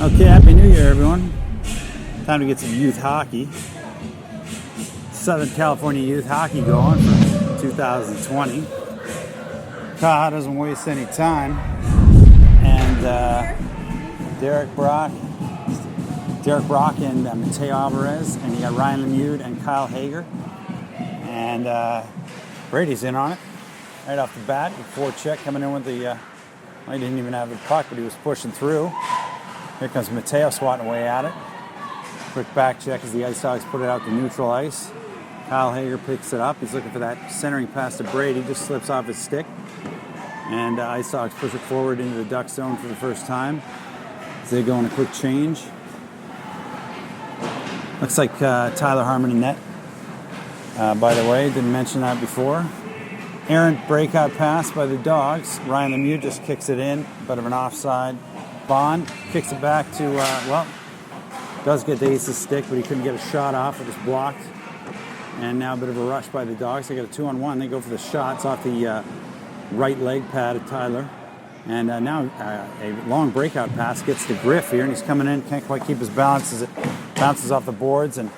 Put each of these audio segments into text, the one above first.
Okay, Happy New Year, everyone. Time to get some youth hockey. Southern California youth hockey going for 2020. CAHA doesn't waste any time. And Derek Brock and Mateo Alvarez, and you got Ryan Lemieux and Kyle Hager. And Brady's in on it right off the bat. Before check coming in with the, he didn't even have the puck, but he was pushing through. Here comes Mateo swatting away at it. Quick back check as the Ice Dogs put it out to neutral ice. Kyle Hager picks it up. He's looking for that centering pass to Brady. Just slips off his stick. And Ice Dogs push it forward into the Duck zone for the first time. As they go on a quick change. Looks like Tyler Harmon in net. By the way, didn't mention that before. Errant breakout pass by the Dogs. Ryan Lemieux just kicks it in. Bit of an offside. Bond kicks it back to, does get the Ace's stick, but he couldn't get a shot off. It was blocked. And now a bit of a rush by the Dogs. They got a 2-on-1. They go for the shots off the right leg pad of Tyler. And now a long breakout pass gets to Griff here, and he's coming in. Can't quite keep his balance as it bounces off the boards. And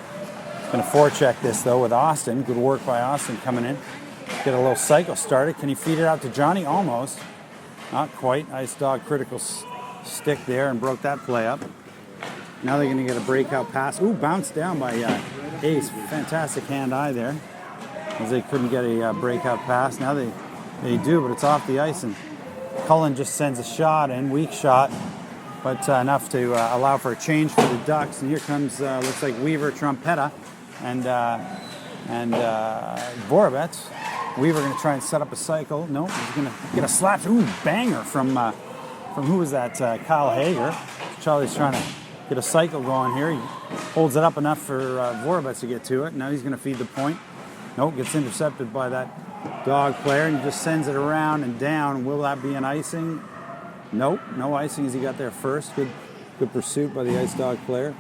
going to forecheck this, though, with Austin. Good work by Austin coming in. Get a little cycle started. Can he feed it out to Johnny? Almost. Not quite. Ice Dog critical stick there and broke that play up. Now they're going to get a breakout pass. Ooh, bounced down by Ace. Fantastic hand-eye there, as they couldn't get a breakout pass. Now they do, but it's off the ice, and Cullen just sends a shot in, weak shot, but enough to allow for a change for the Ducks. And here comes, looks like Weaver, Trompetta, and Vorobets. Weaver going to try and set up a cycle. No, he's going to get a slap. Ooh, banger from who was that? Kyle Hager. Charlie's trying to get a cycle going here. He holds it up enough for Vorobets to get to it. Now he's going to feed the point. Nope, gets intercepted by that Dog player, and he just sends it around and down. Will that be an icing? Nope, no icing as he got there first. Good pursuit by the Ice Dog player.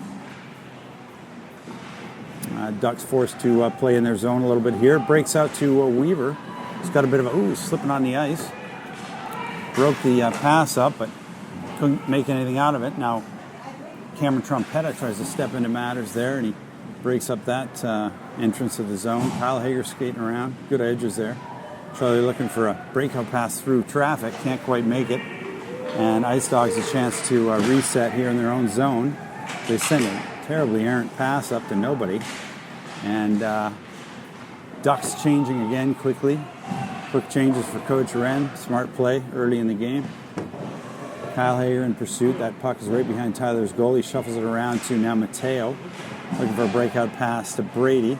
Ducks forced to play in their zone a little bit here. Breaks out to Weaver. He's got a bit of a, slipping on the ice. Broke the pass up, but couldn't make anything out of it. Now, Cameron Trompetta tries to step into matters there, and he breaks up that entrance of the zone. Kyle Hager skating around. Good edges there. Charlie looking for a breakout pass through traffic. Can't quite make it. And Ice Dogs a chance to reset here in their own zone. They send a terribly errant pass up to nobody. And Ducks changing again quickly. Quick changes for Coach Wren. Smart play early in the game. Kyle Hager in pursuit. That puck is right behind Tyler's goal. He shuffles it around to now Mateo. Looking for a breakout pass to Brady.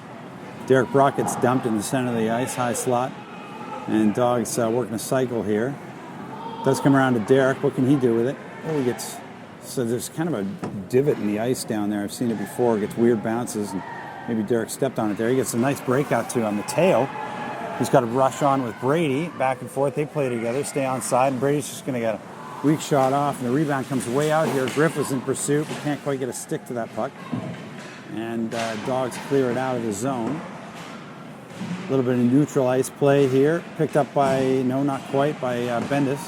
Derek Brock gets dumped in the center of the ice, high slot. And Dogs working a cycle here. Does come around to Derek. What can he do with it? Oh, he gets... So there's kind of a divot in the ice down there. I've seen it before. It gets weird bounces, and maybe Derek stepped on it there. He gets a nice breakout to Mateo. He's got to rush on with Brady. Back and forth. They play together. Stay on side. And Brady's just going to get a weak shot off. And the rebound comes way out here. Griff is in pursuit, but can't quite get a stick to that puck. And Dogs clear it out of the zone. A little bit of neutral ice play here. Picked up by, no, not quite, by Bendis.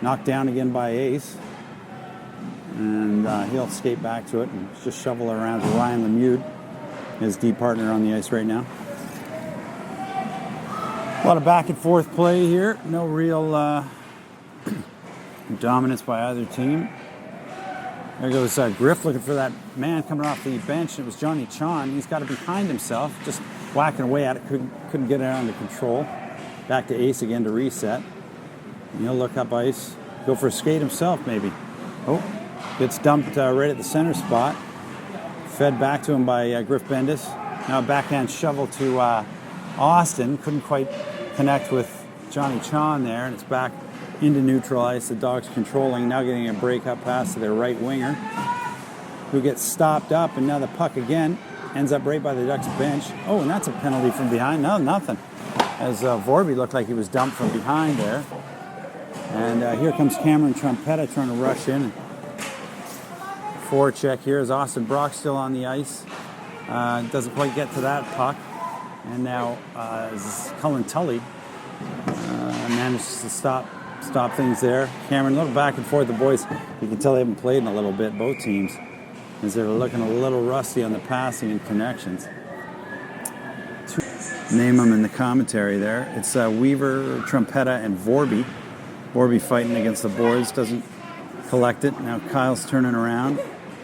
Knocked down again by Ace. And he'll skate back to it and just shovel it around to Ryan Lemieux, his D partner on the ice right now. A lot of back and forth play here. No real dominance by either team. There goes Griff looking for that man coming off the bench. It was Johnny Chon. He's got it behind himself, just whacking away at it. Couldn't get it under control. Back to Ace again to reset. And he'll look up ice. Go for a skate himself, maybe. Oh, gets dumped right at the center spot. Fed back to him by Griff Bendis. Now a backhand shovel to Austin. Couldn't quite connect with Johnny Chon there, and it's back into neutral ice. The Dogs controlling, now getting a breakout pass to their right winger, who gets stopped up, and now the puck again ends up right by the Ducks bench. Oh, and that's a penalty from behind. No, nothing. As Vorby looked like he was dumped from behind there. And here comes Cameron Trompetta trying to rush in. Forecheck here is Austin Brock still on the ice. Doesn't quite get to that puck. And now Cullen Tully manages to stop stop things there. Cameron, a little back and forth. The boys, you can tell they haven't played in a little bit, both teams, as they're looking a little rusty on the passing and connections. Name them in the commentary there. It's Weaver, Trumpetta, and Vorby. Vorby fighting against the boards, doesn't collect it. Now Kyle's turning around.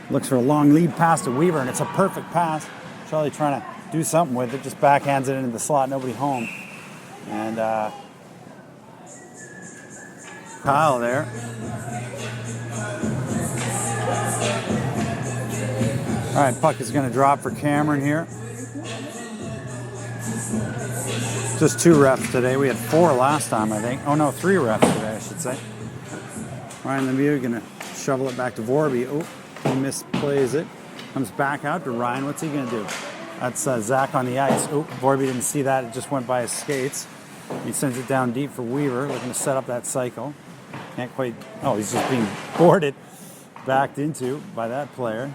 Looks for a long lead pass to Weaver, and it's a perfect pass. Charlie trying to do something with it, just backhands it into the slot, nobody home. And Kyle there. All right, puck is going to drop for Cameron here. Just 2 refs today. We had 4 last time, I think. Oh no, 3 refs today, I should say. Ryan Lemieux going to shovel it back to Vorby. Oh, he misplays it. Comes back out to Ryan. What's he going to do? That's Zach on the ice. Oh, Vorby didn't see that. It just went by his skates. He sends it down deep for Weaver, looking to set up that cycle. Can't quite. Oh, he's just being boarded, backed into by that player.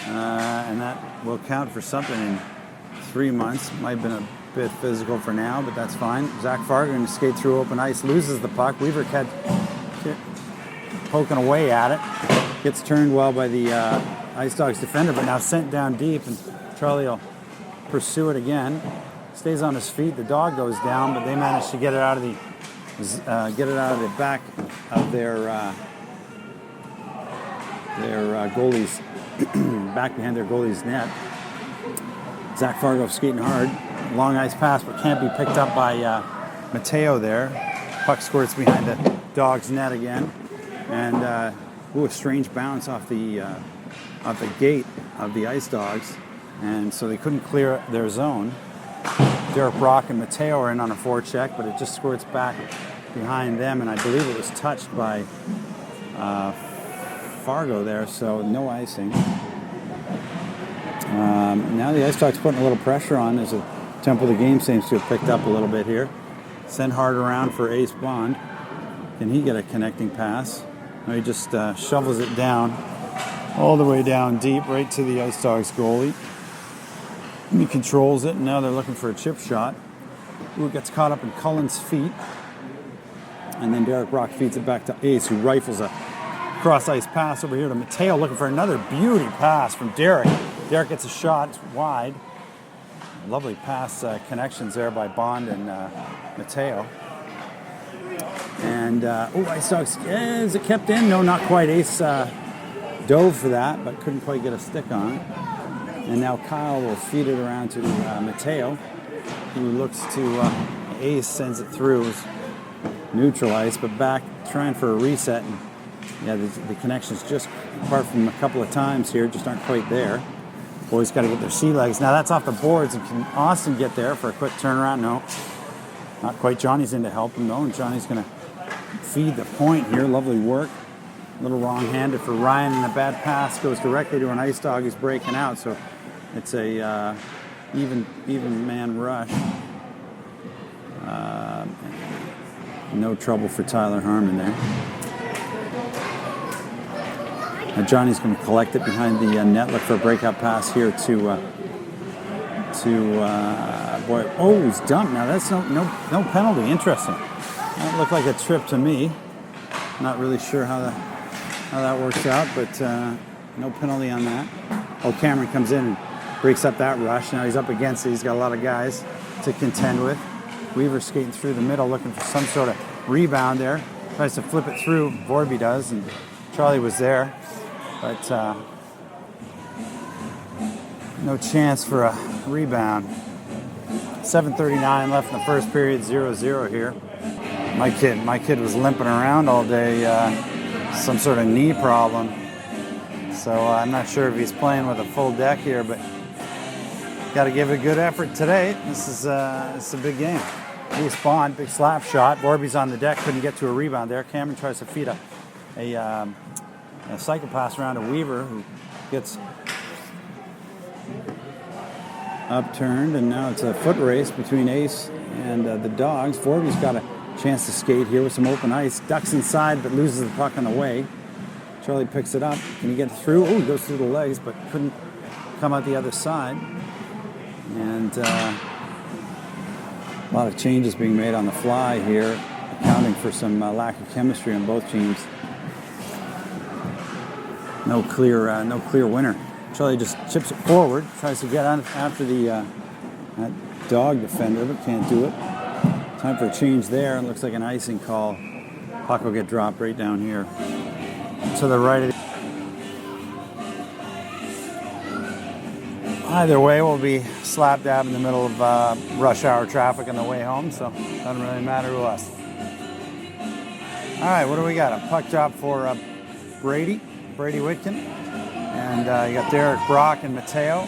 And that will count for something in 3 months. Might have been a bit physical for now, but that's fine. Zach Fargo going to skate through open ice, loses the puck. Weaver kept poking away at it. Gets turned well by the Ice Dogs defender, but now sent down deep, and Charlie will pursue it again. Stays on his feet. The dog goes down, but they manage to get it out of the back of their goalies, back behind their goalie's net. Zach Fargo skating hard. Long ice pass, but can't be picked up by Mateo there. Puck squirts behind the Dogs' net again. And a strange bounce off the gate of the Ice Dogs. And so they couldn't clear their zone. Derek Brock and Mateo are in on a forecheck, but it just squirts back behind them. And I believe it was touched by Fargo there, so no icing. Now the Ice Dogs putting a little pressure on. There's a tempo of the game seems to have picked up a little bit here. Send hard around for Ace Bond. Can he get a connecting pass? No, he just shovels it down, all the way down deep, right to the Ice Dogs goalie. He controls it, and now they're looking for a chip shot. Ooh, it gets caught up in Cullen's feet. And then Derek Brock feeds it back to Ace, who rifles a cross-ice pass over here to Mateo, looking for another beauty pass from Derek. Derek gets a shot, it's wide. Lovely pass connections there by Bond and Mateo. And, Ice Dogs, is it kept in? No, not quite. Ace dove for that, but couldn't quite get a stick on it. And now Kyle will feed it around to Mateo, who looks to Ace, sends it through. It's neutral ice, but back trying for a reset. And yeah, the connections just, apart from a couple of times here, just aren't quite there. Boys got to get their sea legs. Now that's off the boards, and can Austin get there for a quick turnaround? No, not quite. Johnny's in to help him though, and Johnny's going to feed the point here. Lovely work. A little wrong-handed for Ryan, and a bad pass goes directly to an Ice Dog who's breaking out. So it's a even man rush. No trouble for Tyler Harmon there. Now Johnny's going to collect it behind the net. Look for a breakout pass here to boy. Oh, he's dumped. Now that's no penalty. Interesting. That looked like a trip to me. Not really sure how that works out, but no penalty on that. Oh, Cameron comes in and breaks up that rush. Now he's up against it. He's got a lot of guys to contend with. Weaver skating through the middle, looking for some sort of rebound there. Tries to flip it through. Vorby does, and Charlie was there. But no chance for a rebound. 7:39 left in the first period, 0-0 here. My kid was limping around all day, some sort of knee problem. So I'm not sure if he's playing with a full deck here, but got to give it a good effort today. This is a big game. Ace Bond, big slap shot. Vorby's on the deck, couldn't get to a rebound there. Cameron tries to feed a cycle pass around to Weaver, who gets upturned, and now it's a foot race between Ace and the Dogs. Vorby's got a chance to skate here with some open ice. Ducks inside, but loses the puck on the way. Charlie picks it up. Can he get through? Oh, he goes through the legs, but couldn't come out the other side. And a lot of changes being made on the fly here. accounting for some lack of chemistry on both teams. No clear winner. Charlie just chips it forward, tries to get on after the that dog defender, but can't do it. Time for a change there. It looks like an icing call. Puck will get dropped right down here to the right of the... Either way, we'll be slap dab in the middle of rush hour traffic on the way home, so doesn't really matter to us. All right, what do we got? A puck drop for Brady Whitkin. And you got Derek Brock and Mateo.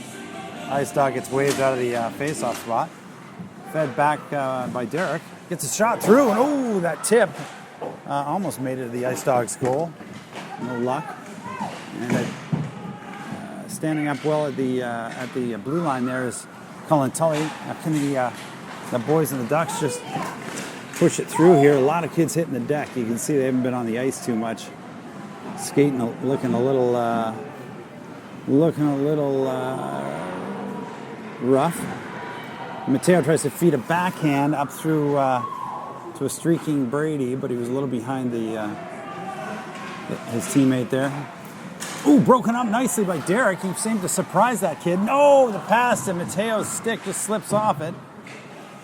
Ice Dog gets waved out of the face-off spot. Fed back by Derek. Gets a shot through, and oh, that tip almost made it to the Ice Dog's goal. No luck. And standing up well at the blue line there is Colin Tully. Can the boys and the Ducks just push it through here? A lot of kids hitting the deck. You can see they haven't been on the ice too much. Skating, looking a little rough. Mateo tries to feed a backhand up through to a streaking Brady, but he was a little behind his teammate there. Ooh, broken up nicely by Derek. He seemed to surprise that kid. No, the pass to Mateo's stick just slips off it.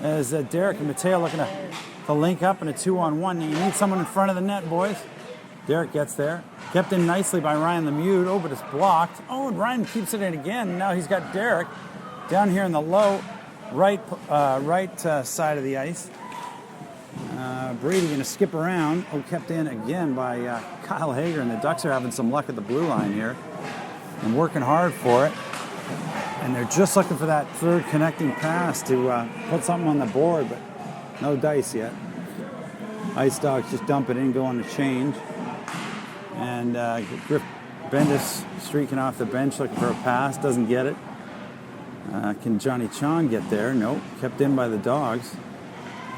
As Derek and Mateo looking to link up in a 2-on-1. You need someone in front of the net, boys. Derek gets there. Kept in nicely by Ryan Lemieux. Oh, but it's blocked. Oh, and Ryan keeps it in again. Now he's got Derek down here in the low right side of the ice. Brady going to skip around. Oh, kept in again by Kyle Hager. And the Ducks are having some luck at the blue line here and working hard for it. And they're just looking for that third connecting pass to put something on the board, but no dice yet. Ice Dogs just dump it in, go on the change. And Griff Bendis streaking off the bench looking for a pass, doesn't get it. Can Johnny Chon get there? Nope, kept in by the Dogs.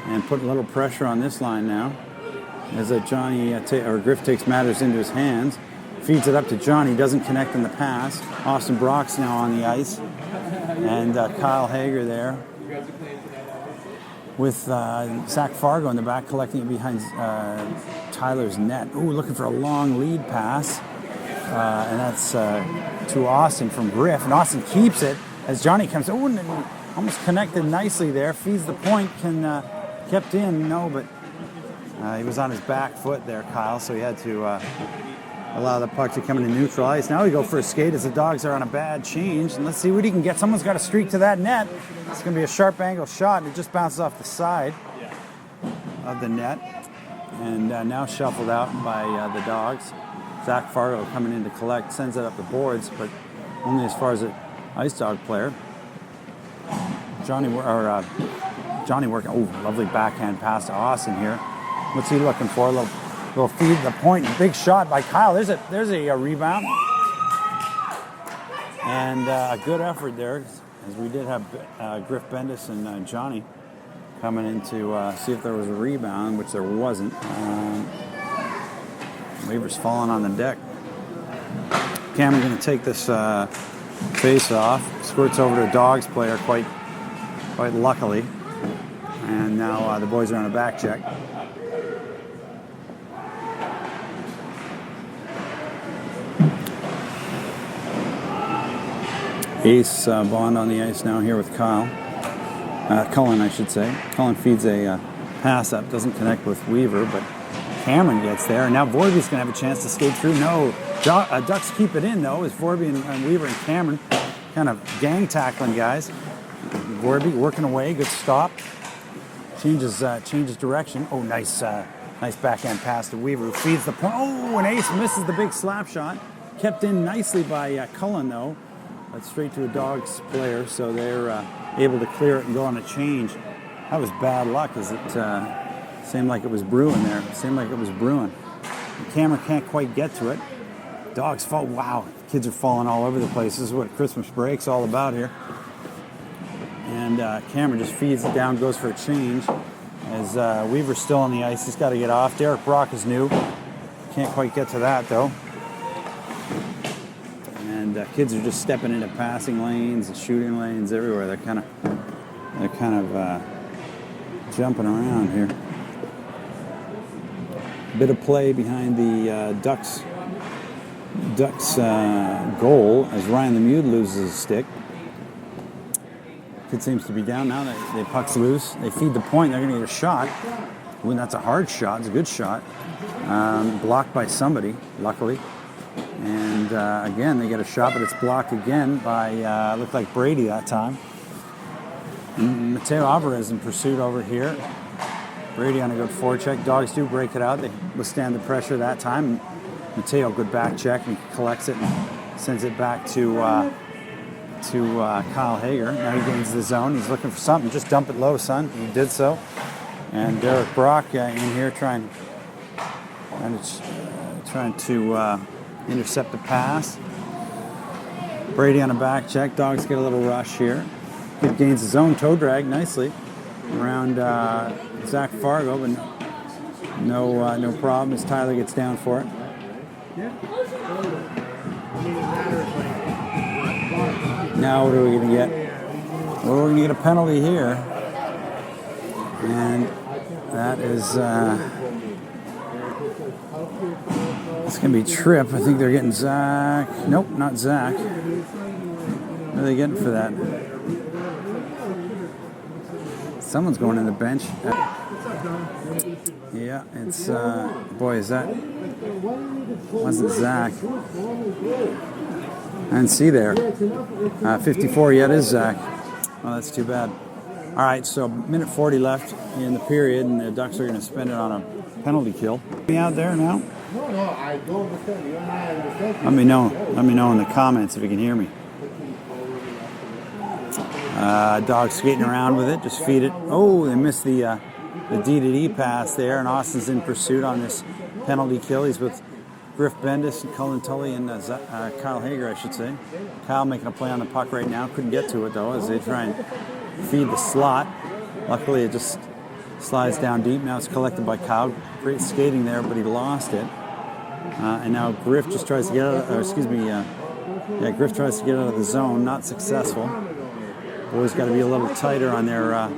And putting a little pressure on this line now. As Griff takes matters into his hands. Feeds it up to Johnny, doesn't connect in the pass. Austin Brock's now on the ice. And Kyle Hager there. With Zach Fargo in the back, collecting it behind Tyler's net. Ooh, looking for a long lead pass. And that's to Austin from Griff. And Austin keeps it as Johnny comes. Oh, and almost connected nicely there. Feeds the point, kept in. No, but he was on his back foot there, Kyle, so he had to allow the puck to come into neutral ice. Now we go for a skate as the Dogs are on a bad change. And let's see what he can get. Someone's got to streak to that net. It's going to be a sharp angle shot, and it just bounces off the side of the net. And now shuffled out by the Dogs. Zach Fargo coming in to collect, sends it up the boards, but only as far as an Ice Dog player. Johnny working. Oh, lovely backhand pass to Austin here. What's he looking for? A little feed to the point. Big shot by Kyle. There's a rebound. And a good effort there, as we did have Griff Bendis and Johnny coming in to see if there was a rebound, which there wasn't. Weaver's falling on the deck. Cameron going to take this face off. Squirts over to a Dogs player quite luckily. And now the boys are on a back check. Ace Bond on the ice now here with Kyle. Cullen, I should say. Cullen feeds a pass up, doesn't connect with Weaver, but Cameron gets there. And now Vorby's going to have a chance to skate through. No, Ducks keep it in, though, as Vorby and Weaver and Cameron kind of gang tackling guys. Vorby working away, good stop. Changes direction. Oh, nice backhand pass to Weaver, who feeds the point. Oh, and Ace misses the big slap shot. Kept in nicely by Cullen, though. But straight to a Dogs player, so they're able to clear it and go on a change. That was bad luck, as it seemed like it was brewing there. The camera can't quite get to it. Dogs fall. Wow, kids are falling all over the place. This is what Christmas break's all about here. And Cameron just feeds it down, goes for a change. As Weaver's still on the ice, he's got to get off. Derek Brock is new. Can't quite get to that, though. And kids are just stepping into passing lanes and shooting lanes everywhere. They're kind of jumping around here. Bit of play behind the Ducks goal as Ryan Lemieux loses his stick. Kid seems to be down now. The puck's loose. They feed the point. They're going to get a shot. Ooh, that's a hard shot. It's a good shot. Blocked by somebody, luckily. And again, they get a shot, but it's blocked again by, looked like Brady that time. And Mateo Alvarez in pursuit over here. Brady on a good forecheck. Dogs do break it out. They withstand the pressure that time. Mateo, good back check, and he collects it and sends it back to Kyle Hager. Now he gains the zone. He's looking for something. Just dump it low, son. He did so. And Derek Brock in here trying to intercept the pass. Brady on a back check. Dogs get a little rush here. Kid gains his own toe drag nicely around Zach Fargo, but no problem as Tyler gets down for it. Now what are we going to get? Well, we're going to get a penalty here. And that is... it's going to be Tripp. I think they're getting Zach. Nope, not Zach. What are they getting for that? Someone's going in the bench. Yeah, it's... boy, is that... wasn't Zach. I didn't see there. 54, yeah, it is Zach. Oh, that's too bad. All right, so minute 40 left in the period, and the Ducks are going to spend it on a penalty kill. Be out there now? No, I don't understand. You're not understanding. Let me know in the comments if you can hear me. Dogs skating around with it, just feed it. Oh, they missed the D-to-D pass there, and Austin's in pursuit on this penalty kill. He's with Griff Bendis and Cullen Tully and Kyle Hager, I should say. Kyle making a play on the puck right now. Couldn't get to it, though, as they try and feed the slot. Luckily, it just slides down deep. Now it's collected by Kyle. Great skating there, but he lost it. And now Griff just tries to get out of, Griff tries to get out of the zone. Not successful. Boys got to be a little tighter on their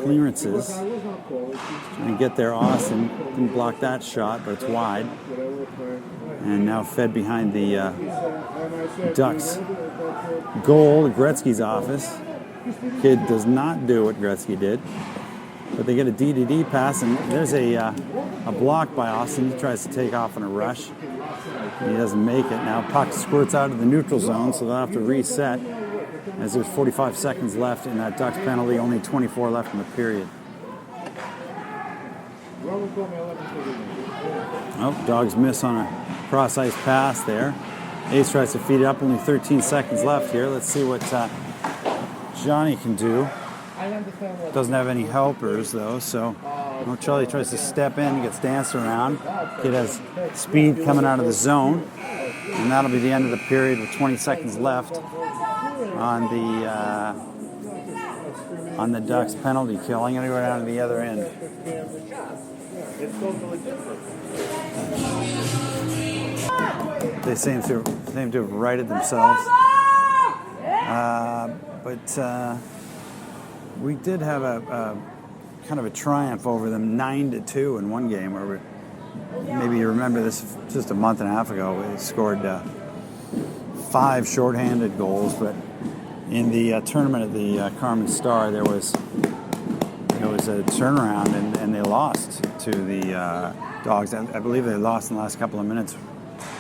clearances. Trying to get there. Austin didn't block that shot, but it's wide. And now fed behind the Ducks goal, Gretzky's office. Kid does not do what Gretzky did, but they get a D-to-D pass, and there's a block by Austin. He tries to take off in a rush. He doesn't make it. Now puck squirts out of the neutral zone, so they'll have to reset as there's 45 seconds left in that Ducks penalty, only 24 left in the period. Oh, Dogs miss on a cross-ice pass there. Ace tries to feed it up, only 13 seconds left here. Let's see what Johnny can do. Doesn't have any helpers, though, so Charlie tries to step in, gets danced around. Kid has speed coming out of the zone, and that'll be the end of the period with 20 seconds left on the Ducks penalty kill. I'm going to go down to the other end. They seem to have righted themselves. But we did have a kind of a triumph over them 9-2 in one game where maybe you remember this just a month and a half ago. We scored 5 shorthanded goals, but in the tournament at the Carmen Star, there was a turnaround and they lost to the Dogs. I believe they lost in the last couple of minutes,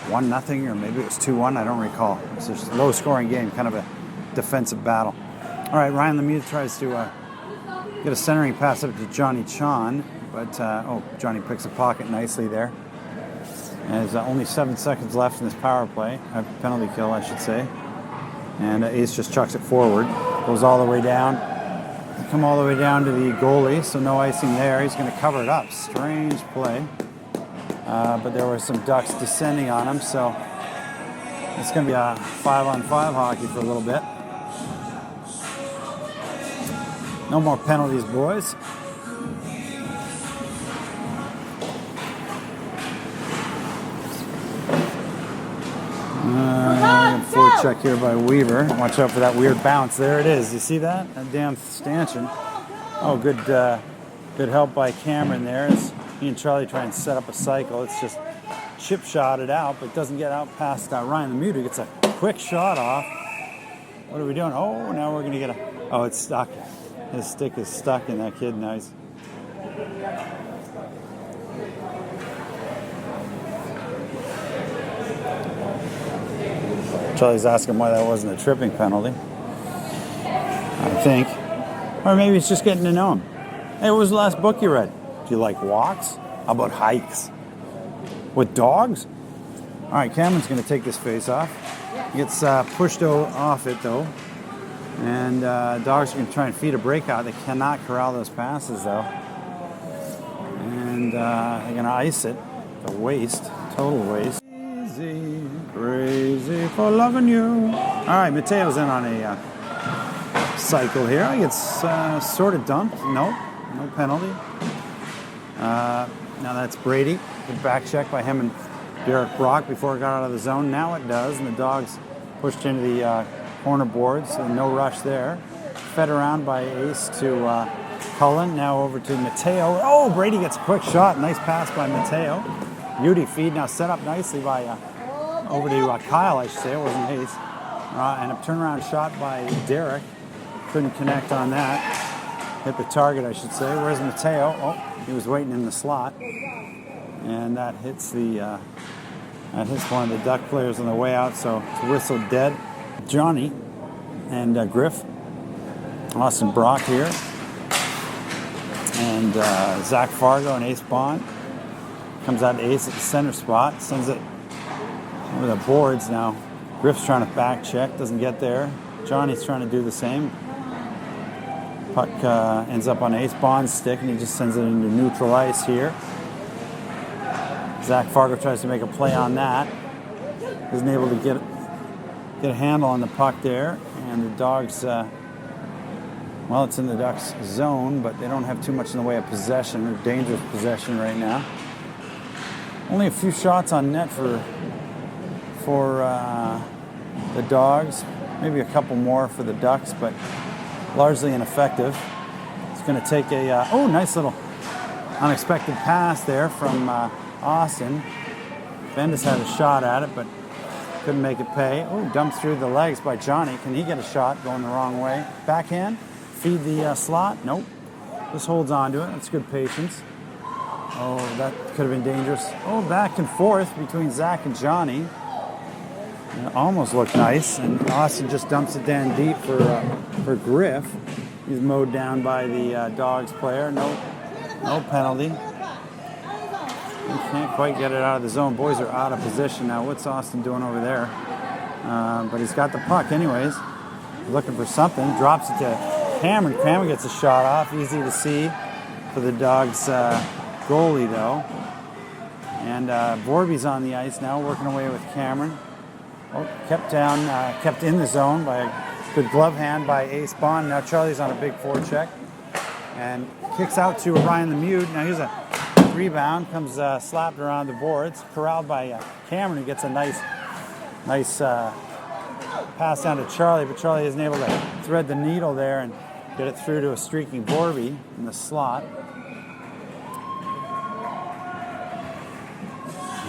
1-0, or maybe it was 2-1. I don't recall. It's a low-scoring game, kind of a defensive battle. All right, Ryan Lemieux tries to get a centering pass up to Johnny Chan, but Johnny picks a pocket nicely there. And there's only 7 seconds left in this power play, penalty kill, I should say. And Ace just chucks it forward, goes all the way down. Come all the way down to the goalie, so no icing there. He's going to cover it up. Strange play. But there were some Ducks descending on him, so it's going to be a 5-on-5 hockey for a little bit. No more penalties, boys. Forecheck here by Weaver. Watch out for that weird bounce. There it is. You see that? That damn stanchion. Oh, good help by Cameron there. As Me and Charlie try and set up a cycle. It's just chip shotted out, but doesn't get out past Ryan Lakewood, who gets a quick shot off. What are we doing? Oh, now we're going to get a... Oh, it's stuck. His stick is stuck in that kid. Nice. Charlie's asking why that wasn't a tripping penalty. I think. Or maybe it's just getting to know him. Hey, what was the last book you read? Do you like walks? How about hikes? With dogs? All right, Cameron's going to take this face off. He gets pushed off it, though. And dogs are going to try and feed a breakout. They cannot corral those passes, though. And they're going to ice it. The waste. Total waste. Easy, crazy for loving you. All right, Mateo's in on a cycle here. He gets sort of dumped. No penalty. Now that's Brady. Good back check by him and Derek Brock before it got out of the zone. Now it does, and the dogs pushed into the corner boards. So no rush there. Fed around by Ace to Cullen. Now over to Mateo. Oh, Brady gets a quick shot. Nice pass by Mateo. Beauty feed now set up nicely by over to Kyle, I should say. It wasn't Ace. And a turnaround shot by Derek. Couldn't connect on that. Hit the target, I should say. Where's Mateo? Oh, he was waiting in the slot. And that hits one of the Duck players on the way out, so it's whistled dead. Johnny and Griff. Austin Brock here. And Zach Fargo and Ace Bond. Comes out to Ace at the center spot. Sends it over the boards now. Griff's trying to back check. Doesn't get there. Johnny's trying to do the same. Puck ends up on Ace Bond's stick, and he just sends it into neutral ice here. Zach Fargo tries to make a play on that. Isn't able to get a handle on the puck there. And the Dogs, well, it's in the Ducks' zone, but they don't have too much in the way of possession or dangerous possession right now. Only a few shots on net for the Dogs. Maybe a couple more for the Ducks, but largely ineffective. It's going to take a nice little unexpected pass there from Austin. Bendis had a shot at it, but couldn't make it pay. Oh, dumps through the legs by Johnny. Can he get a shot going the wrong way? Backhand, feed the slot. Nope. Just holds on to it. That's good patience. Oh, that could have been dangerous. Oh, back and forth between Zach and Johnny. It almost looked nice, and Austin just dumps it down deep for Griff. He's mowed down by the Dogs player. No penalty. He can't quite get it out of the zone. Boys are out of position now. What's Austin doing over there? But he's got the puck anyways. Looking for something. Drops it to Cameron. Cameron gets a shot off. Easy to see for the Dogs goalie, though. And Vorby's on the ice now, working away with Cameron. Oh, kept in the zone by a good glove hand by Ace Bond. Now Charlie's on a big forecheck and kicks out to Ryan Lakewood. Now here's a rebound, comes slapped around the boards, corralled by Cameron, who gets a nice pass down to Charlie, but Charlie isn't able to thread the needle there and get it through to a streaking Vorby in the slot.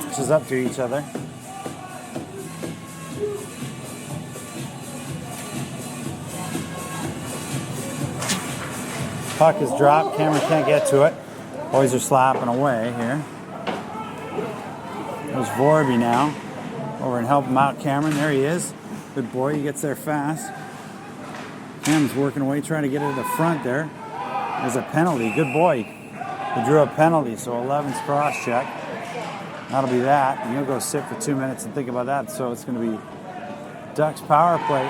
Switches up to each other. Puck is dropped. Cameron can't get to it. Boys are slapping away here. There's Vorby now. Over and help him out, Cameron. There he is. Good boy. He gets there fast. Cameron's working away, trying to get it to the front there. There's a penalty. Good boy. He drew a penalty, so 11's cross-check. That'll be that. And he'll go sit for 2 minutes and think about that. So it's going to be Ducks power play.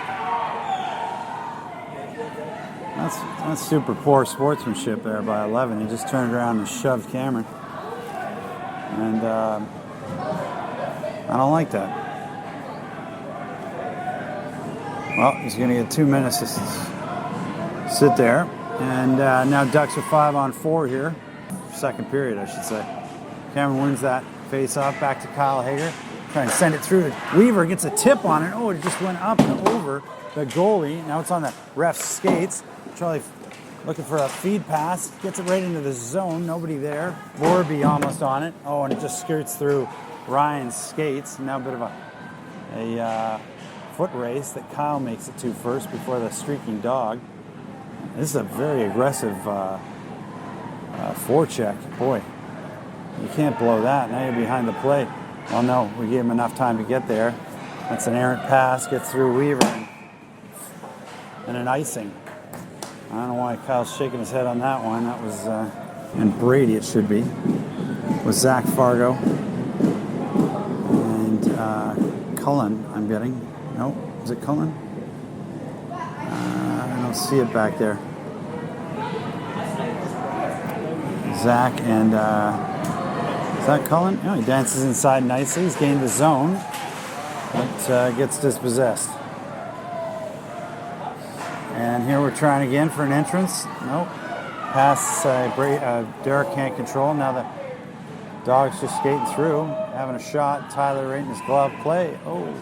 That's super poor sportsmanship there by 11. He just turned around and shoved Cameron. And I don't like that. Well, he's going to get 2 minutes to sit there. And now Ducks are 5-on-4 here. Second period, I should say. Cameron wins that face-off back to Kyle Hager. Trying to send it through. Weaver gets a tip on it. Oh, it just went up and over the goalie. Now it's on the ref's skates. Charlie Looking for a feed pass. Gets it right into the zone. Nobody there. Vorby almost on it. Oh, and it just skirts through Ryan's skates. Now a bit of a foot race that Kyle makes it to first before the streaking dog. This is a very aggressive forecheck. Boy, you can't blow that. Now you're behind the plate. Well, no, we gave him enough time to get there. That's an errant pass. Gets through Weaver and an icing. I don't know why Kyle's shaking his head on that one. That was, and Brady it should be, was Zach Fargo. And Cullen, I'm getting. No, is it Cullen? I don't see it back there. Zach and, is that Cullen? Oh, he dances inside nicely. He's gained the zone, but gets dispossessed. And here we're trying again for an entrance. Nope. Pass, Derek can't control. Now the dog's just skating through, having a shot. Tyler right in his glove play. Oh,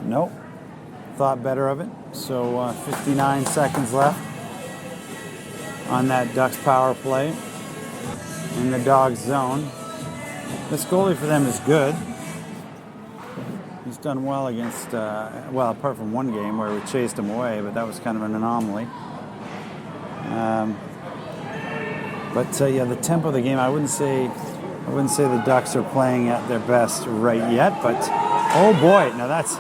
nope. Thought better of it. So 59 seconds left on that Ducks power play in the dog's zone. This goalie for them is good. He's done well against, well, apart from one game where we chased him away, but that was kind of an anomaly. Yeah, the tempo of the game, I wouldn't say the Ducks are playing at their best right yet, but oh boy, now that's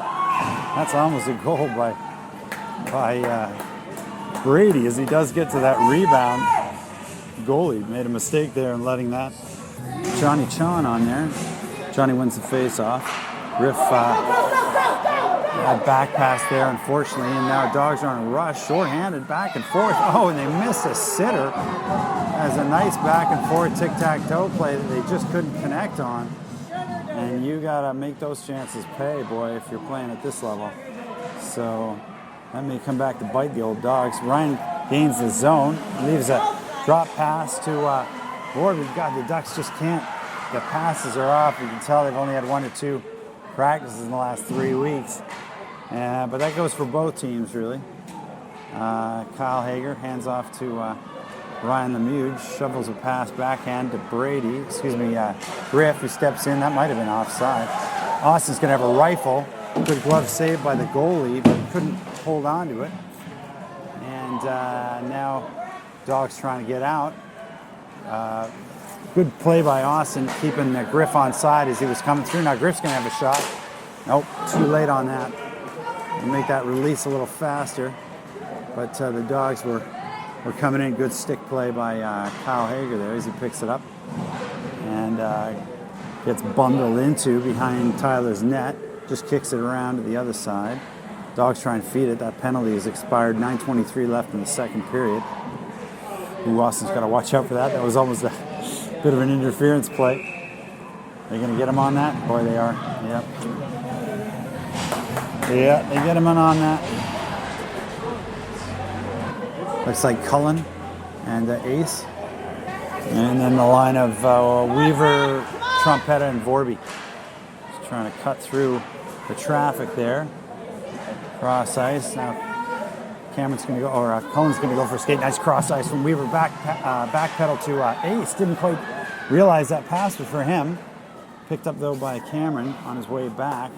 almost a goal by Brady as he does get to that rebound. Goalie made a mistake there in letting that Johnny Chon on there. Johnny wins the face-off. Griff had back pass there, unfortunately, and now Dogs are on a rush, shorthanded, back and forth. Oh, and they miss a sitter. As a nice back and forth tic-tac-toe play that they just couldn't connect on. And you gotta make those chances pay, boy, if you're playing at this level. So that may come back to bite the old Dogs. Ryan gains the zone, leaves a drop pass to Ward. God, the Ducks just can't. The passes are off. You can tell they've only had 1 or 2 practices in the last 3 weeks. But that goes for both teams, really. Kyle Hager hands off to Ryan Lemieux, shovels a pass backhand to Brady. Griff, who steps in. That might have been offside. Austin's going to have a rifle. Good glove save by the goalie, but couldn't hold on to it. And now Dogs trying to get out. Good play by Austin, keeping Griff on side as he was coming through. Now Griff's going to have a shot. Nope, too late on that. We'll make that release a little faster. But the Dogs were coming in. Good stick play by Kyle Hager there as he picks it up. And gets bundled into behind Tyler's net. Just kicks it around to the other side. Dogs trying to feed it. That penalty has expired. 9:23 left in the second period. Ooh, Austin's got to watch out for that. That was almost a bit of an interference play. They're going to get him on that? Boy, they are. Yep. Yeah, they get him on that. Looks like Cullen and Ace. And then the line of Weaver, Trompetta, and Vorby. Just trying to cut through the traffic there. Cross ice. Now Cameron's going to go, or Cullen's going to go for a skate. Nice cross ice from Weaver. Back pedal to Ace. Didn't quite realize that pass was for him. Picked up, though, by Cameron on his way back.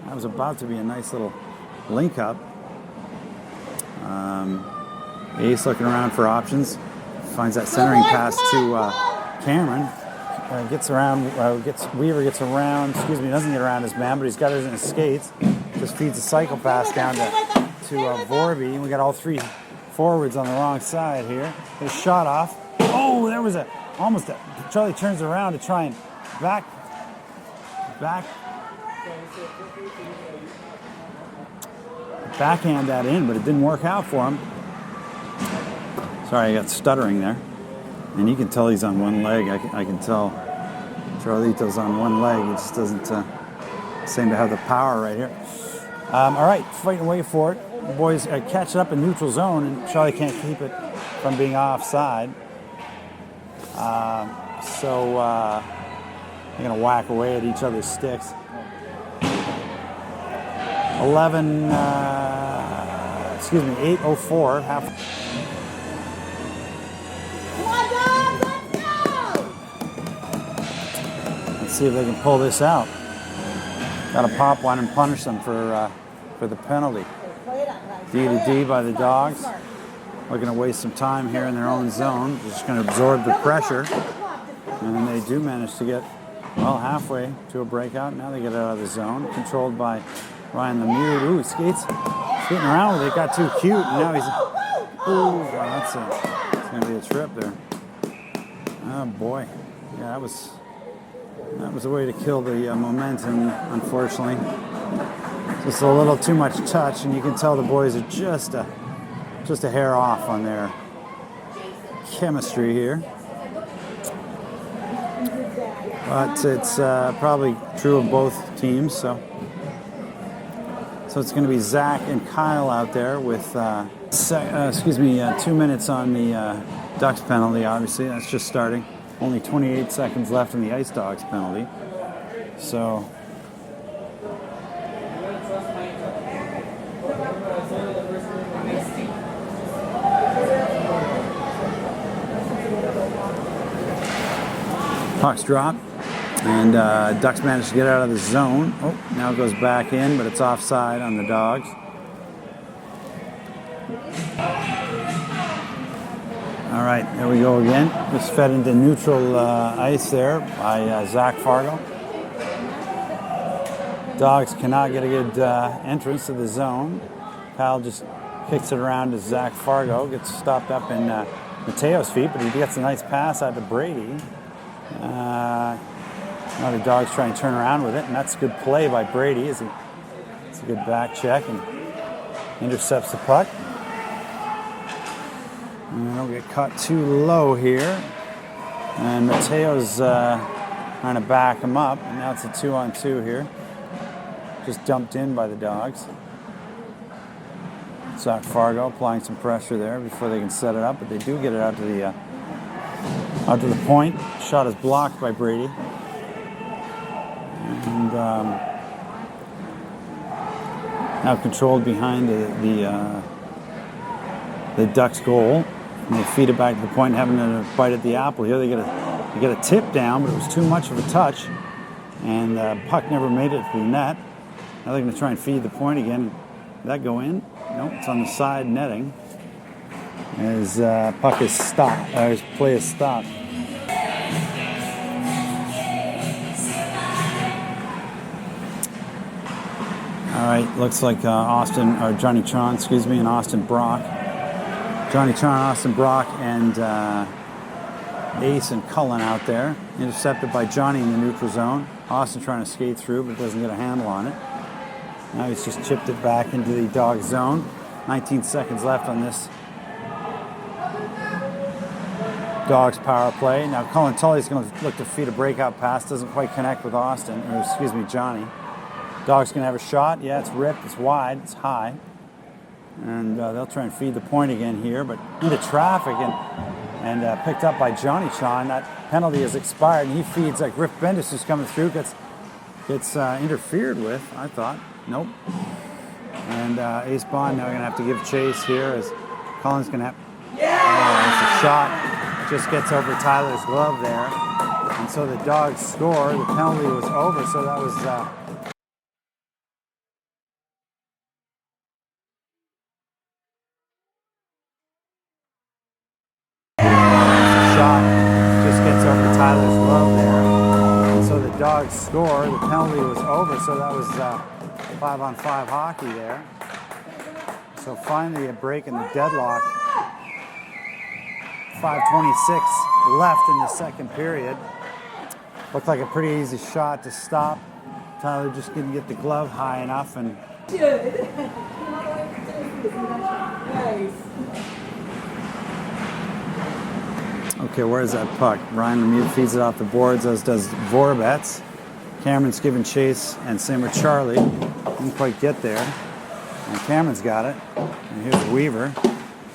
That was about to be a nice little link up. Ace looking around for options. Finds that centering pass to Cameron. Gets around, Weaver gets around, doesn't get around his man, but he's got it in his skates. Just feeds a cycle pass down to Vorby. We got all 3 forwards on the wrong side here. His shot off. Oh, there was almost a, Charlie turns around to try and backhand that in, but it didn't work out for him. Sorry, I got stuttering there. And you can tell he's on one leg. I can tell Charlito's on one leg. He just doesn't seem to have the power right here. All right, fighting away for it. The boys catch it up in neutral zone, and Charlie can't keep it from being offside. So they're going to whack away at each other's sticks. 8:04, see if they can pull this out. Got to pop one and punish them for the penalty. D to D by the Dogs. Looking to waste some time here in their own zone. Just going to absorb the pressure. And they do manage to get, well, halfway to a breakout. Now they get out of the zone. Controlled by Ryan Lemieux. Ooh, he skating around with it. Got too cute. And now he's, ooh, wow, that's going to be a trip there. Oh, boy. Yeah, that was a way to kill the momentum, unfortunately. Just a little too much touch, and you can tell the boys are just a hair off on their chemistry here. But it's probably true of both teams. So it's going to be Zach and Kyle out there with 2 minutes on the Ducks penalty. Obviously, that's just starting. Only 28 seconds left in the Ice Dogs penalty. So puck's drop, and Ducks managed to get out of the zone. Oh, now it goes back in, but it's offside on the Dogs. All right, there we go again. Just fed into neutral ice there by Zach Fargo. Dogs cannot get a good entrance to the zone. Kyle just kicks it around to Zach Fargo. Gets stopped up in Mateo's feet, but he gets a nice pass out to Brady. Now the Dogs try and turn around with it, and that's a good play by Brady. It's a good back check and intercepts the puck. And don't get caught too low here. And Mateo's trying to back him up. And now it's a 2-on-2 here. Just dumped in by the Dogs. Zach Fargo applying some pressure there before they can set it up, but they do get it out to the point. Shot is blocked by Brady. And now controlled behind the Ducks goal. And they feed it back to the point, having a bite at the apple here. They get a tip down, but it was too much of a touch. And the puck never made it to the net. Now they're going to try and feed the point again. Did that go in? Nope, it's on the side netting. His puck is stopped. His play is stopped. All right, looks like Johnny Tron, and Austin Brock. Johnny Tron, Austin Brock, and Ace and Cullen out there. Intercepted by Johnny in the neutral zone. Austin trying to skate through, but doesn't get a handle on it. Now he's just chipped it back into the Dog zone. 19 seconds left on this Dogs power play. Now Cullen Tully's going to look to feed a breakout pass. Doesn't quite connect with Johnny. Dogs going to have a shot. Yeah, it's ripped. It's wide. It's high. And they'll try and feed the point again here, but into traffic and picked up by Johnny Tron. That penalty has expired, and he feeds like Rick Bendis, who's coming through, gets interfered with, I thought. Nope. And Ace Bond now going to have to give chase here as Cullen's going to have... Oh, it's a shot. Just gets over Tyler's glove there. And so the Dogs score. The penalty was over, so that was... Tyler's glove there. And so the Dogs score. The penalty was over, so that was 5-on-5 hockey there. So finally a break in the deadlock. 5:26 left in the second period. Looked like a pretty easy shot to stop. Tyler just didn't get the glove high enough, and okay, where's that puck? Ryan Lemieux feeds it off the boards, as does Vorbets. Cameron's giving chase, and same with Charlie. Didn't quite get there. And Cameron's got it. And here's Weaver.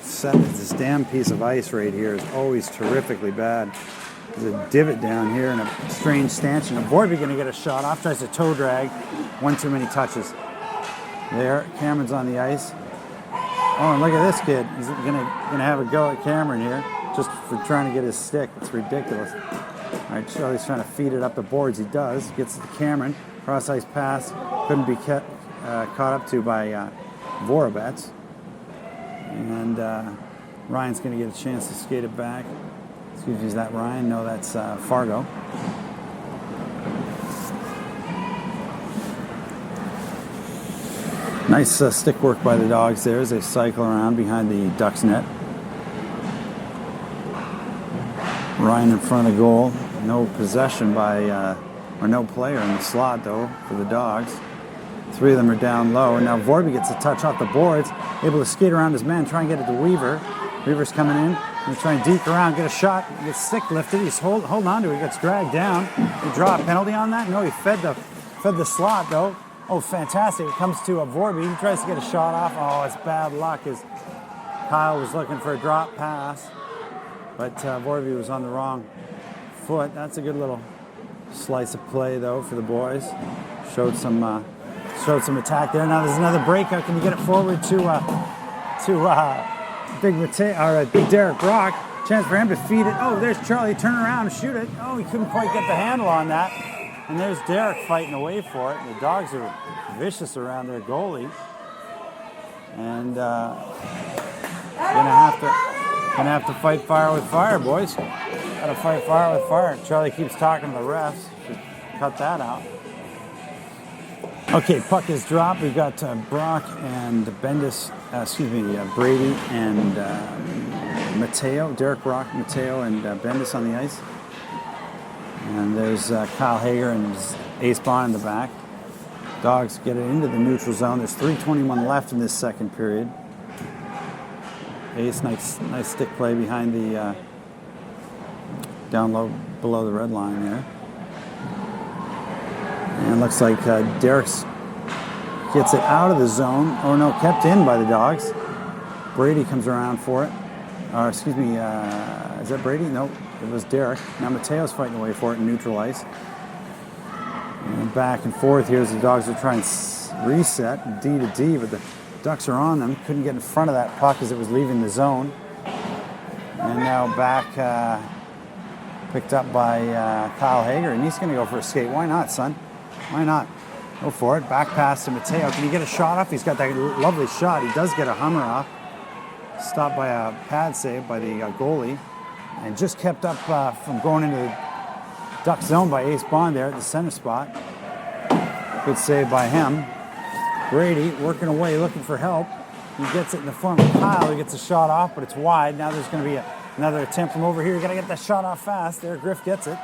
This damn piece of ice right here is always terrifically bad. There's a divot down here and a strange stanchion. And Vorby going to get a shot off. Tries to toe drag. One too many touches. There, Cameron's on the ice. Oh, and look at this kid. He's gonna have a go at Cameron here, just for trying to get his stick. It's ridiculous. All right, Charlie's trying to feed it up the boards. He does. Gets to Cameron. Cross-ice pass. Couldn't be caught up to by Vorobets. And Ryan's going to get a chance to skate it back. Excuse me, is that Ryan? No, that's Fargo. Nice stick work by the Dogs there as they cycle around behind the Ducks net. Ryan in front of the goal. No possession by, or no player in the slot though for the Dogs. Three of them are down low. And now Vorby gets a touch off the boards, able to skate around his man, try and get it to Weaver. Weaver's coming in. He's trying to deke around, get a shot, gets stick lifted. He's holding on to it, he gets dragged down. They draw a penalty on that? No, he fed the slot though. Oh, fantastic. It comes to Vorby. He tries to get a shot off. Oh, it's bad luck as Kyle was looking for a drop pass. But Vorby was on the wrong foot. That's a good little slice of play, though, for the boys. Showed some attack there. Now there's another breakout. Can you get it forward to Big Derek Brock? Chance for him to feed it. Oh, there's Charlie. Turn around and shoot it. Oh, he couldn't quite get the handle on that. And there's Derek fighting away for it. The Dogs are vicious around their goalie. And gonna have to fight fire with fire, boys. Gotta fight fire with fire. Charlie keeps talking to the refs. Just cut that out. Okay, puck is dropped. We've got Brock and Bendis, Brady and Mateo, Derek Brock, Mateo, and Bendis on the ice. And there's Kyle Hager and Ace Bond in the back. Dogs get it into the neutral zone. There's 3:21 left in this second period. Ace, nice stick play behind the down low below the red line there. And it looks like Derek's gets it out of the zone. Oh no, kept in by the Dogs. Brady comes around for it. Is that Brady? No, it was Derek. Now Mateo's fighting away for it in neutral ice. And back and forth here as the Dogs are trying to reset D to D, but the Ducks are on them. Couldn't get in front of that puck as it was leaving the zone. And now back picked up by Kyle Hager, and he's going to go for a skate. Why not, son? Why not? Go for it. Back pass to Mateo. Can he get a shot off? He's got that lovely shot. He does get a hummer off. Stopped by a pad save by the goalie. And just kept up from going into the Duck zone by Ace Bond there at the center spot. Good save by him. Brady working away, looking for help. He gets it in the form of Kyle. He gets a shot off, but it's wide. Now there's going to be another attempt from over here. You got to get that shot off fast. There, Griff gets it.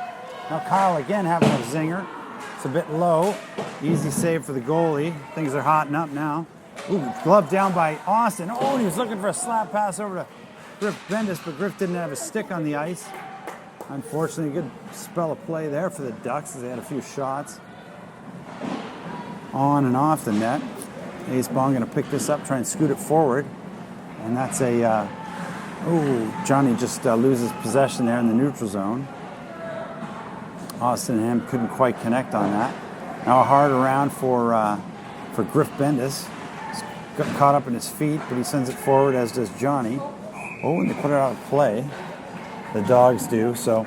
Now Kyle again having a zinger. It's a bit low. Easy save for the goalie. Things are hotting up now. Ooh, glove down by Austin. Oh, he was looking for a slap pass over to Griff Bendis, but Griff didn't have a stick on the ice. Unfortunately, a good spell of play there for the Ducks as they had a few shots on and off the net. Ace Bong going to pick this up, try and scoot it forward. And that's Johnny just loses possession there in the neutral zone. Austin and him couldn't quite connect on that. Now a hard around for Griff Bendis. He's got caught up in his feet, but he sends it forward, as does Johnny. Oh, and they put it out of play. The Dogs do. So,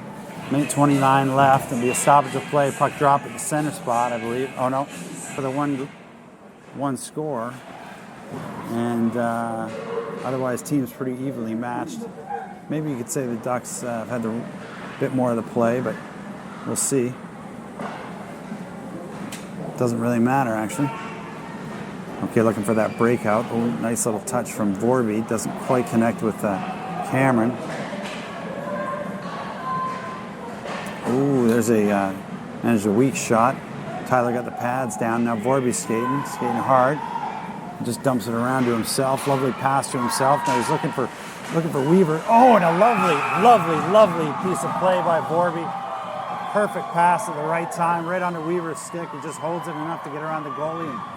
minute 29 left. There'll be a stoppage of play. Puck drop at the center spot, I believe. Oh no, for the one score. And otherwise, teams pretty evenly matched. Maybe you could say the Ducks have had a bit more of the play, but we'll see. Doesn't really matter, actually. Okay, looking for that breakout. Oh, nice little touch from Vorby. Doesn't quite connect with Cameron. Ooh, there's managed a weak shot. Tyler got the pads down. Now Vorby's skating hard. Just dumps it around to himself. Lovely pass to himself. Now he's looking for Weaver. Oh, and a lovely piece of play by Vorby. Perfect pass at the right time, right onto Weaver's stick. He just holds it enough to get around the goalie.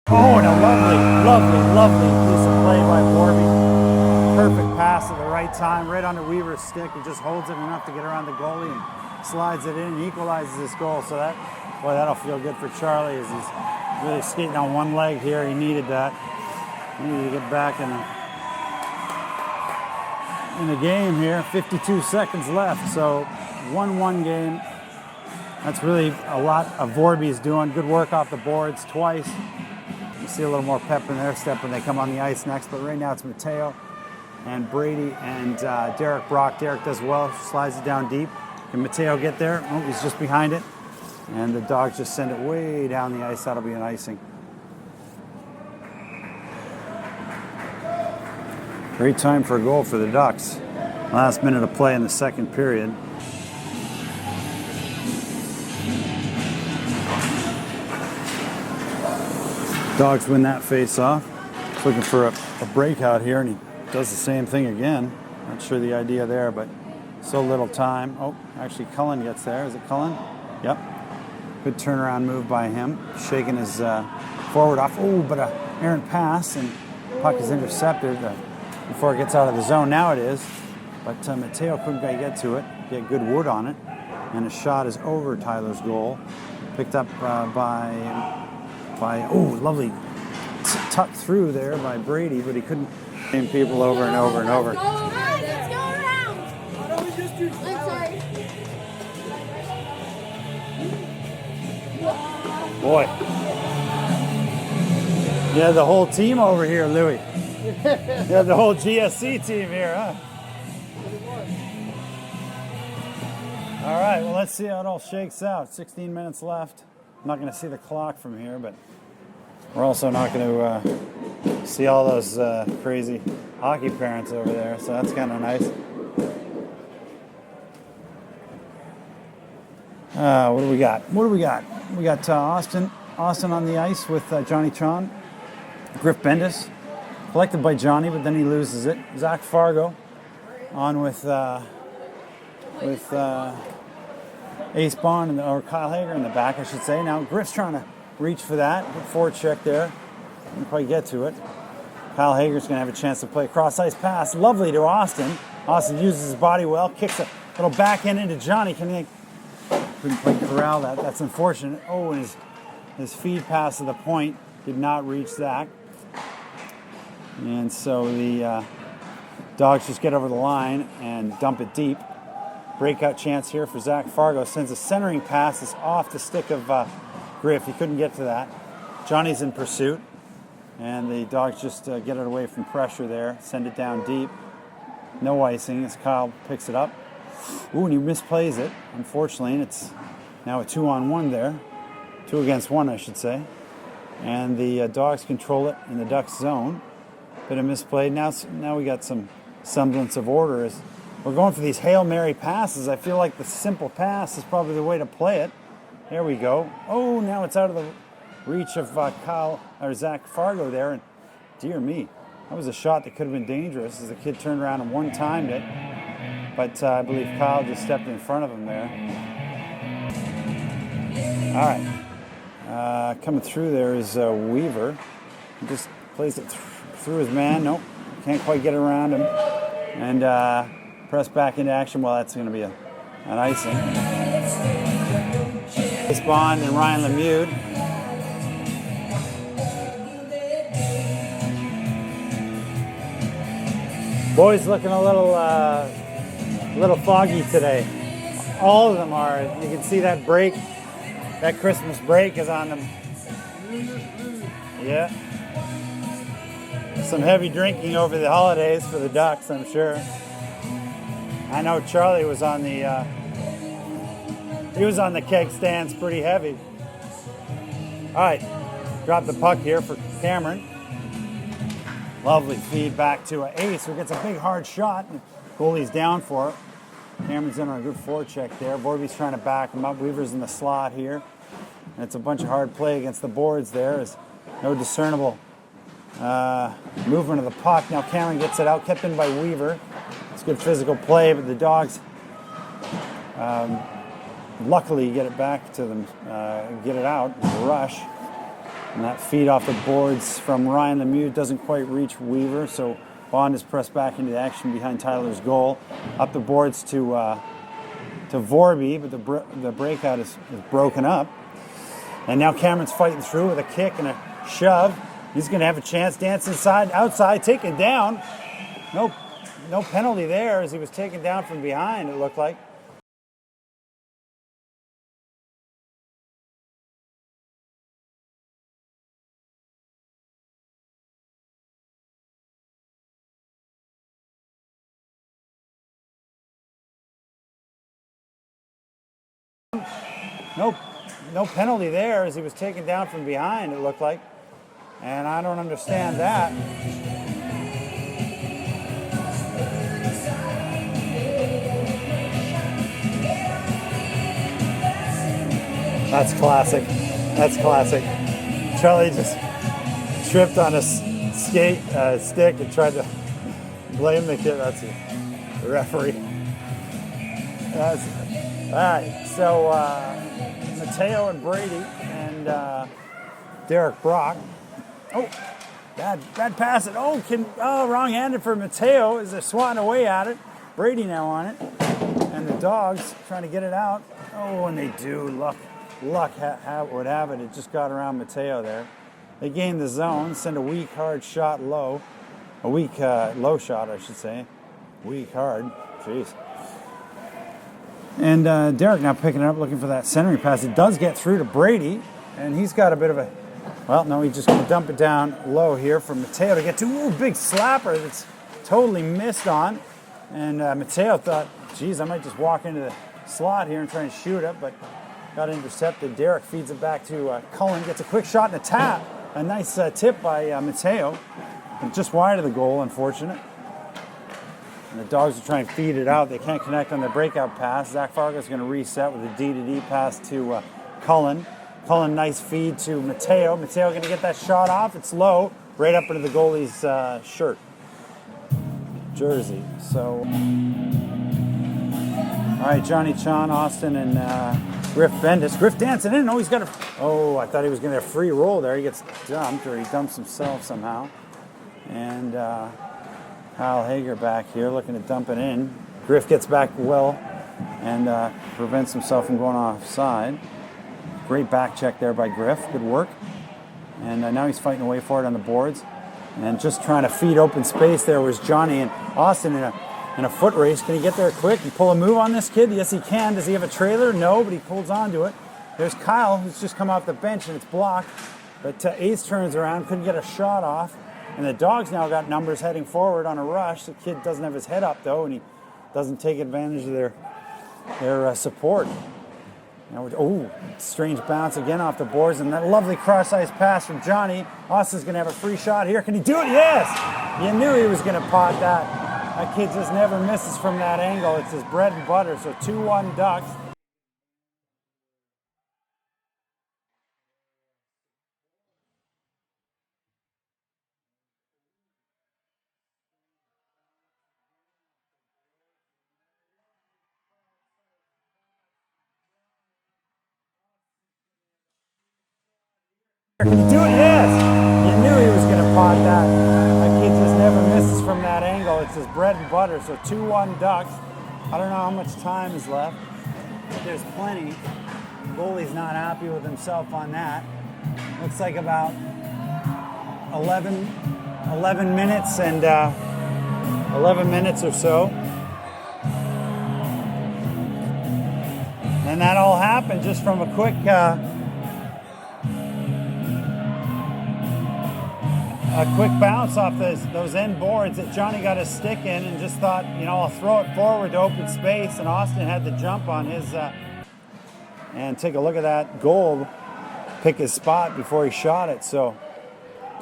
And oh, and a lovely piece of play by Vorby. Perfect pass at right time, right under Weaver's stick. He just holds it enough to get around the goalie and slides it in and equalizes his goal. So that'll feel good for Charlie as he's really skating on one leg here. He needed that. He needed to get back in the game here. 52 seconds left, so 1-1 game. That's really a lot of Vorby's doing. Good work off the boards twice. You see a little more pep in their step when they come on the ice next, but right now it's Mateo and Brady and Derek Brock. Derek does well, slides it down deep. Can Mateo get there? Oh, he's just behind it. And the Dogs just send it way down the ice. That'll be an icing. Great time for a goal for the Ducks. Last minute of play in the second period. Dogs win that face-off. He's looking for a breakout here, and he does the same thing again. Not sure the idea there, but so little time. Oh, actually Cullen gets there. Is it Cullen? Yep. Good turnaround move by him. Shaking his forward off. Oh, but an errant pass, and puck is intercepted before it gets out of the zone. Now it is. But Mateo couldn't quite get to it. Get good wood on it. And a shot is over Tyler's goal. Picked up by lovely tuck through there by Brady, but he couldn't. Same people over and over and over. Let's go around. I'm sorry. Boy. You have the whole team over here, Louis. You have the whole GSC team here, huh? All right, well, let's see how it all shakes out. 16 minutes left. I'm not going to see the clock from here, but we're also not going to see all those crazy hockey parents over there, so that's kind of nice. What do we got? We got Austin on the ice with Johnny Tron. Griff Bendis, collected by Johnny, but then he loses it. Zach Fargo on with Ace Bond, or Kyle Hager in the back, I should say. Now Griff's trying to reach for that. Good forward check there. Didn't quite get to it. Kyle Hager's going to have a chance to play a cross-ice pass. Lovely to Austin. Austin uses his body well, kicks a little backhand into Johnny. Couldn't quite corral that. That's unfortunate. Oh, and his feed pass to the point did not reach Zach. And so the Dogs just get over the line and dump it deep. Breakout chance here for Zach Fargo. Sends a centering pass. It's off the stick of Griff. He couldn't get to that. Johnny's in pursuit. And the Dogs just get it away from pressure there. Send it down deep. No icing as Kyle picks it up. Ooh, and he misplays it, unfortunately. And it's now a 2-on-1 there. 2 against 1, I should say. And the Dogs control it in the Ducks zone. Bit of misplay. Now we got some semblance of order. As we're going for these Hail Mary passes. I feel like the simple pass is probably the way to play it. There we go. Oh, now it's out of the reach of Zach Fargo there. And dear me, that was a shot that could have been dangerous as the kid turned around and one-timed it. But I believe Kyle just stepped in front of him there. All right. Coming through there is Weaver. He just plays it through his man. Nope, can't quite get around him. And press back into action. Well, that's going to be an icing. Ace Bond and Ryan Lemieux. Boys looking a little foggy today. All of them are. You can see that break, that Christmas break is on them. Yeah. Some heavy drinking over the holidays for the Ducks, I'm sure. I know Charlie was on the keg stands pretty heavy. All right, drop the puck here for Cameron. Lovely feed back to Ace, who gets a big hard shot. Goalie's down for it. Cameron's in on a good forecheck there. Vorby's trying to back him up. Weaver's in the slot here. And it's a bunch of hard play against the boards there. There's no discernible movement of the puck. Now Cameron gets it out, kept in by Weaver. It's good physical play, but the Dogs luckily get it back to them, get it out, rush. And that feed off the boards from Ryan Lemieux doesn't quite reach Weaver, so Bond is pressed back into the action behind Tyler's goal. Up the boards to Vorby, but the breakout is broken up. And now Cameron's fighting through with a kick and a shove. He's going to have a chance. Dance inside, outside, taken down. No penalty there as he was taken down from behind, it looked like. No penalty there as he was taken down from behind, it looked like. And I don't understand that. That's classic. That's classic. Charlie just tripped on a stick and tried to blame the kid. That's the referee. All right, so Mateo and Brady and Derek Brock. Oh, bad pass. Wrong-handed for Mateo as they're swatting away at it. Brady now on it. And the Dogs trying to get it out. Oh, and they do. Luck would have it. It just got around Mateo there. They gain the zone, send a weak, hard shot low. A weak, low shot, I should say. Weak, hard. Jeez. And Derek now picking it up, looking for that centering pass. It does get through to Brady, and he's got a bit of a... Well, no, he's just going to dump it down low here for Mateo to get to. Ooh, big slapper that's totally missed on. And Mateo thought, geez, I might just walk into the slot here and try and shoot it, but got intercepted. Derek feeds it back to Cullen, gets a quick shot and a tap. A nice tip by Mateo. And just wide of the goal, unfortunate. And the Dogs are trying to feed it out. They can't connect on their breakout pass. Zach Fargo's going to reset with a D-to-D pass to Cullen. Cullen, nice feed to Mateo. Mateo going to get that shot off. It's low, right up into the goalie's shirt. Jersey. So, all right, Johnny Chan, Austin, and Griff Bendis. Griff dancing in. Oh, he's got a... Oh, I thought he was going to have a free roll there. He gets dumped, or he dumps himself somehow. And Kyle Hager back here looking to dump it in. Griff gets back well and prevents himself from going offside. Great back check there by Griff. Good work. And now he's fighting away for it on the boards. And just trying to feed open space there was Johnny and Austin in a foot race. Can he get there quick and pull a move on this kid? Yes, he can. Does he have a trailer? No, but he pulls onto it. There's Kyle, who's just come off the bench, and it's blocked. But Ace turns around, couldn't get a shot off. And the Dogs now got numbers heading forward on a rush. The kid doesn't have his head up, though, and he doesn't take advantage of their support. Now, strange bounce again off the boards, and that lovely cross-ice pass from Johnny. Austin's going to have a free shot here. Can he do it? Yes! You knew he was going to pot that. That kid just never misses from that angle. It's his bread and butter, so 2-1 Ducks. Can you do it? Yes! You knew he was going to pot that. That kid just never misses from that angle. It's his bread and butter. So 2-1 Ducks. I don't know how much time is left. But there's plenty. The goalie's not happy with himself on that. Looks like about 11 minutes and 11 minutes or so. And that all happened just from a quick bounce off those end boards that Johnny got his stick in and just thought, I'll throw it forward to open space, and Austin had the jump on his and take a look at that goal, pick his spot before he shot it. So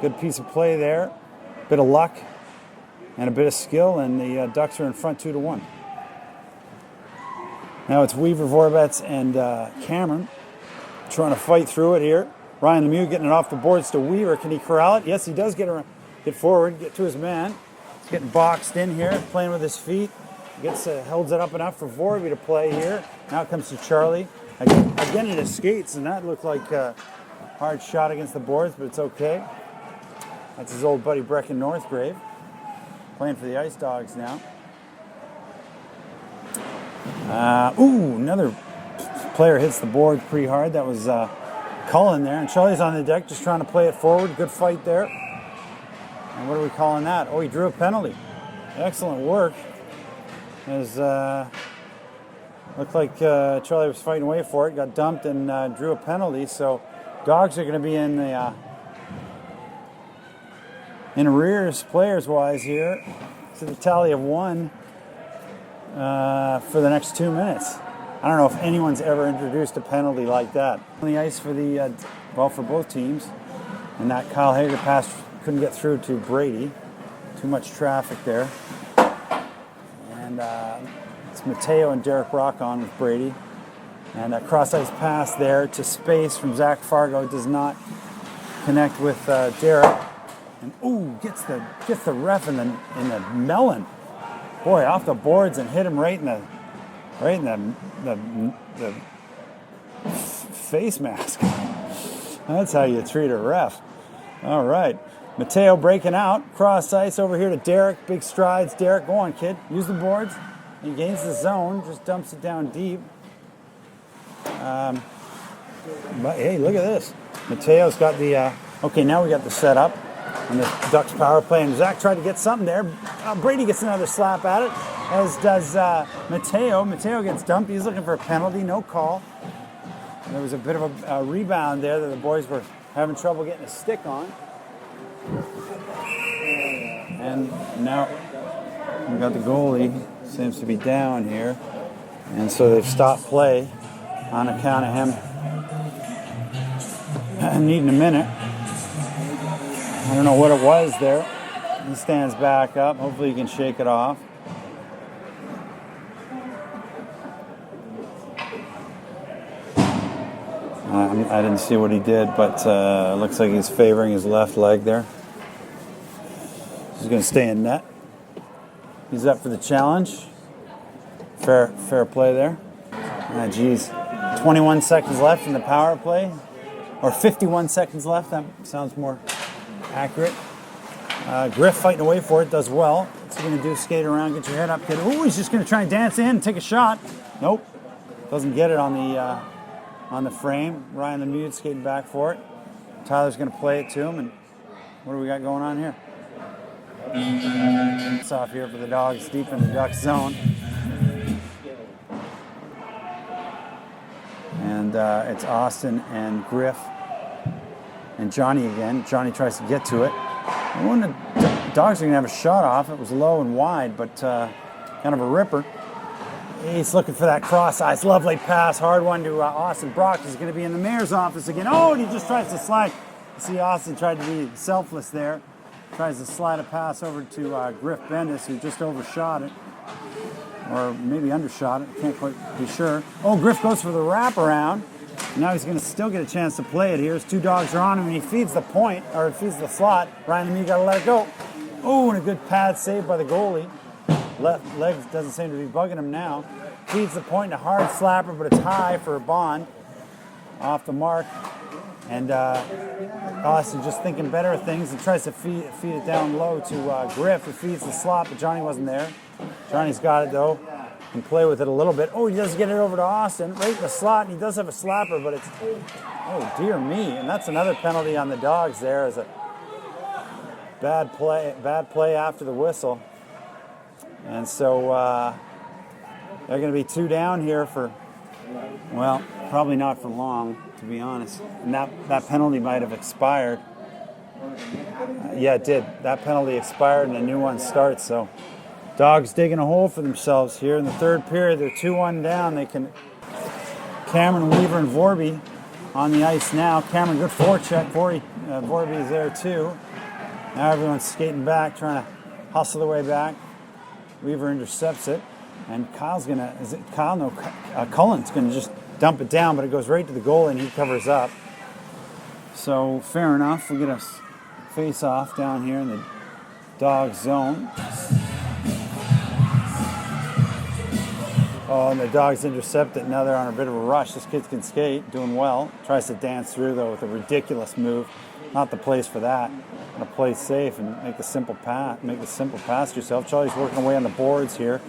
good piece of play there, bit of luck and a bit of skill, and the Ducks are in front 2-1. Now it's Weaver, Vorbetz, and Cameron trying to fight through it here. Ryan Lemieux getting it off the boards to Weaver. Can he corral it? Yes, he does get forward, get to his man. He's getting boxed in here, playing with his feet. Holds it up enough for Vorby to play here. Now it comes to Charlie. Again in his skates, and that looked like a hard shot against the boards, but it's okay. That's his old buddy Brecken Northgrave. playing for the Ice Dogs now. Another player hits the board pretty hard. That was Cullen there. And Charlie's on the deck just trying to play it forward. Good fight there. And what are we calling that? Oh, he drew a penalty. Excellent work. As looked like Charlie was fighting away for it, got dumped and drew a penalty. So Dogs are going to be in the in arrears players-wise here to the tally of 1 for the next 2 minutes. I don't know if anyone's ever introduced a penalty like that. On the ice for the for both teams, and that Kyle Hager pass couldn't get through to Brady. Too much traffic there. And it's Mateo and Derek Rock on with Brady. And a cross-ice pass there to space from Zach Fargo does not connect with Derek. And gets the ref in the melon. Boy, off the boards and hit him right in the face mask. That's how you treat a ref. All right. Mateo breaking out. Cross ice over here to Derek. Big strides. Derek, go on, kid. Use the boards. He gains the zone. Just dumps it down deep. But hey, look at this. Mateo's got the... okay, now we got the setup on the Ducks power play. And Zach tried to get something there. Brady gets another slap at it, as does Mateo. Mateo gets dumped. He's looking for a penalty. No call. There was a bit of a rebound there that the boys were having trouble getting a stick on. And now we got the goalie. Seems to be down here. And so they've stopped play on account of him needing a minute. I don't know what it was there. He stands back up. Hopefully he can shake it off. I didn't see what he did, but looks like he's favoring his left leg there. He's going to stay in net. He's up for the challenge. Fair play there. Geez. 21 seconds left in the power play. Or 51 seconds left. That sounds more accurate. Griff fighting away for it, does well. What's he going to do? Skate around, get your head up, kid. Ooh, he's just going to try and dance in and take a shot. Nope. Doesn't get it on the frame. Ryan Lemieux skating back for it. Tyler's going to play it to him. And what do we got going on here? It's off here for the Dogs, deep in the Ducks zone. And it's Austin and Griff and Johnny again. Johnny tries to get to it. I wonder the Dogs are going to have a shot off. It was low and wide, but kind of a ripper. He's looking for that cross ice. Lovely pass. Hard one to Austin. Brock is going to be in the mayor's office again. Oh, and he just tries to slide. You see Austin tried to be selfless there. Tries to slide a pass over to Griff Bendis, who just overshot it. Or maybe undershot it. Can't quite be sure. Oh, Griff goes for the wraparound. Now he's going to still get a chance to play it here. His 2 Dogs are on him, and he feeds the point, or feeds the slot. Ryan Lemieux got to let it go. Oh, and a good pad save by the goalie. Left leg doesn't seem to be bugging him now. Feeds the point, a hard slapper, but it's high for a Bond. Off the mark. And Austin just thinking better of things and tries to feed it down low to Griff, who feeds the slot, but Johnny wasn't there. Johnny's got it, though. Can play with it a little bit. Oh, he does get it over to Austin, right in the slot, and he does have a slapper, but it's... Oh, dear me. And that's another penalty on the Dogs there, as a bad play after the whistle. And so they're going to be 2 down here for, well, probably not for long, to be honest. And that penalty might have expired. Yeah, it did. That penalty expired and a new one starts. So Dogs digging a hole for themselves here in the third period. They're 2-1 down. They can... Cameron, Weaver, and Vorby on the ice now. Cameron, good forecheck. Vorby is there too. Now everyone's skating back, trying to hustle their way back. Weaver intercepts it. And Kyle's going to... Is it Kyle? No, Cullen's going to just dump it down, but it goes right to the goal and he covers up. So fair enough. We get a face-off down here in the Dog zone. Oh, and the dogs intercept it. Now they're on a bit of a rush. This kid can skate, doing well. Tries to dance through, though, with a ridiculous move. Not the place for that. Want to play safe and make a simple pass. Make a simple pass to yourself. Charlie's working away on the boards here.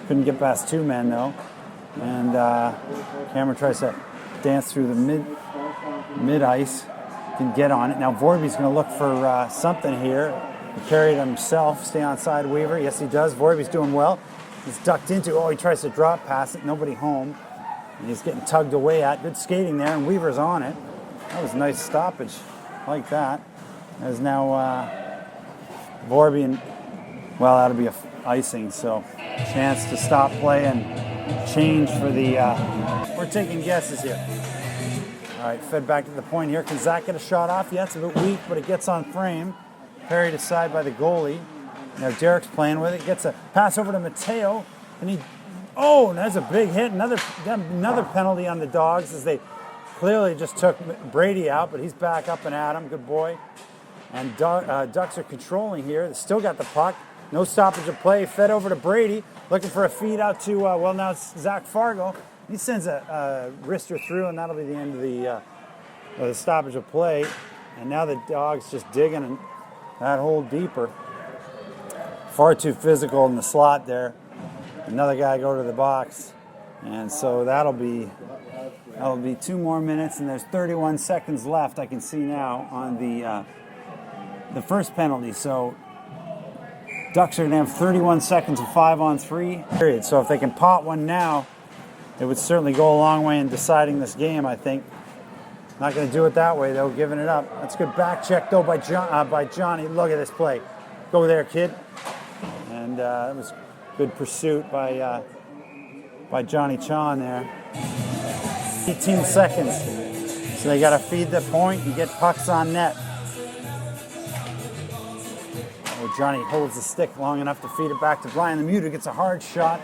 Couldn't get past two men, though. And Cameron tries to dance through the mid-ice. Can get on it. Now Vorby's going to look for something here. He carried himself. Stay on side, Weaver. Yes, he does. Vorby's doing well. He's ducked into. Oh, he tries to drop pass it. Nobody home. And he's getting tugged away at. Good skating there, and Weaver's on it. That was a nice stoppage. I like that. There's now Vorby and, well, that'll be a icing. So chance to stop play and change for the. We're taking guesses here. All right, fed back to the point here. Can Zach get a shot off? Yeah, it's a bit weak, but it gets on frame. Parried aside by the goalie. Now Derek's playing with it. Gets a pass over to Mateo. And he, oh, that's a big hit. Another penalty on the Dogs as they clearly just took Brady out, but he's back up and at him. Good boy. And Ducks are controlling here. They still got the puck. No stoppage of play. Fed over to Brady. Looking for a feed out to, well, now it's Zach Fargo. He sends a wrister through, and that'll be the end of the stoppage of play. And now the Dogs just digging that hole deeper. Far too physical in the slot there. Another guy go to the box. And so that'll be 2 more minutes, and there's 31 seconds left, I can see now, on the first penalty. So Ducks are going to have 31 seconds of 5-on-3 period. So if they can pot one now, it would certainly go a long way in deciding this game, I think. Not going to do it that way, though, giving it up. That's a good back check, though, by Johnny. Look at this play. Go there, kid. And it was good pursuit by Johnny Chon there. 18 seconds. So they got to feed the point and get pucks on net. Oh, Johnny holds the stick long enough to feed it back to Brian Lemieux, who gets a hard shot.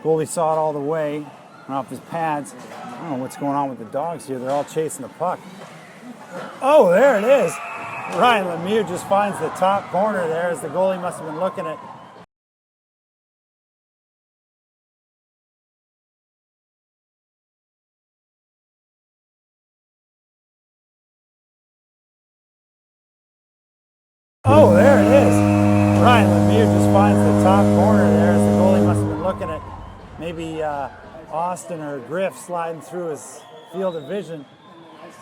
Goalie saw it all the way. Went off his pads. I don't know what's going on with the Dogs here. They're all chasing the puck. Oh, there it is. Ryan Lemieux just finds the top corner there as the goalie must have been looking at. Oh, there it is. Ryan Lemieux just finds the top corner there as the goalie must have been looking at maybe Austin or Griff sliding through his field of vision.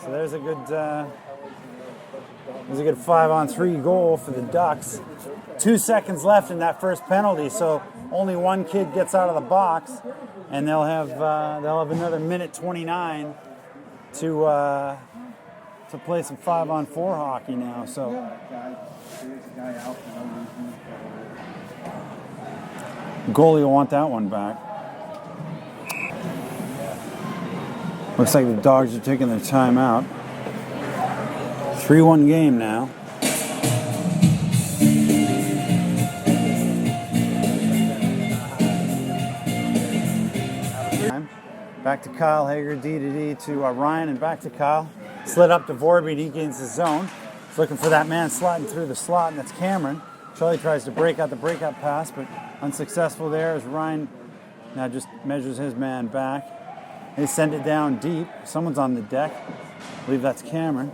So there's a good 5-on-3 goal for the Ducks. 2 seconds left in that first penalty, so only one kid gets out of the box, and they'll have another minute 29 to play some 5-on-4 hockey now. So goalie will want that one back. Looks like the Dogs are taking their time out. 3-1 game now. Back to Kyle Hager, D to D to Ryan, and back to Kyle. Slid up to Vorby, and he gains the zone. He's looking for that man sliding through the slot, and that's Cameron. Charlie tries to break out the breakout pass, but unsuccessful there as Ryan now just measures his man back. They send it down deep. Someone's on the deck. I believe that's Cameron.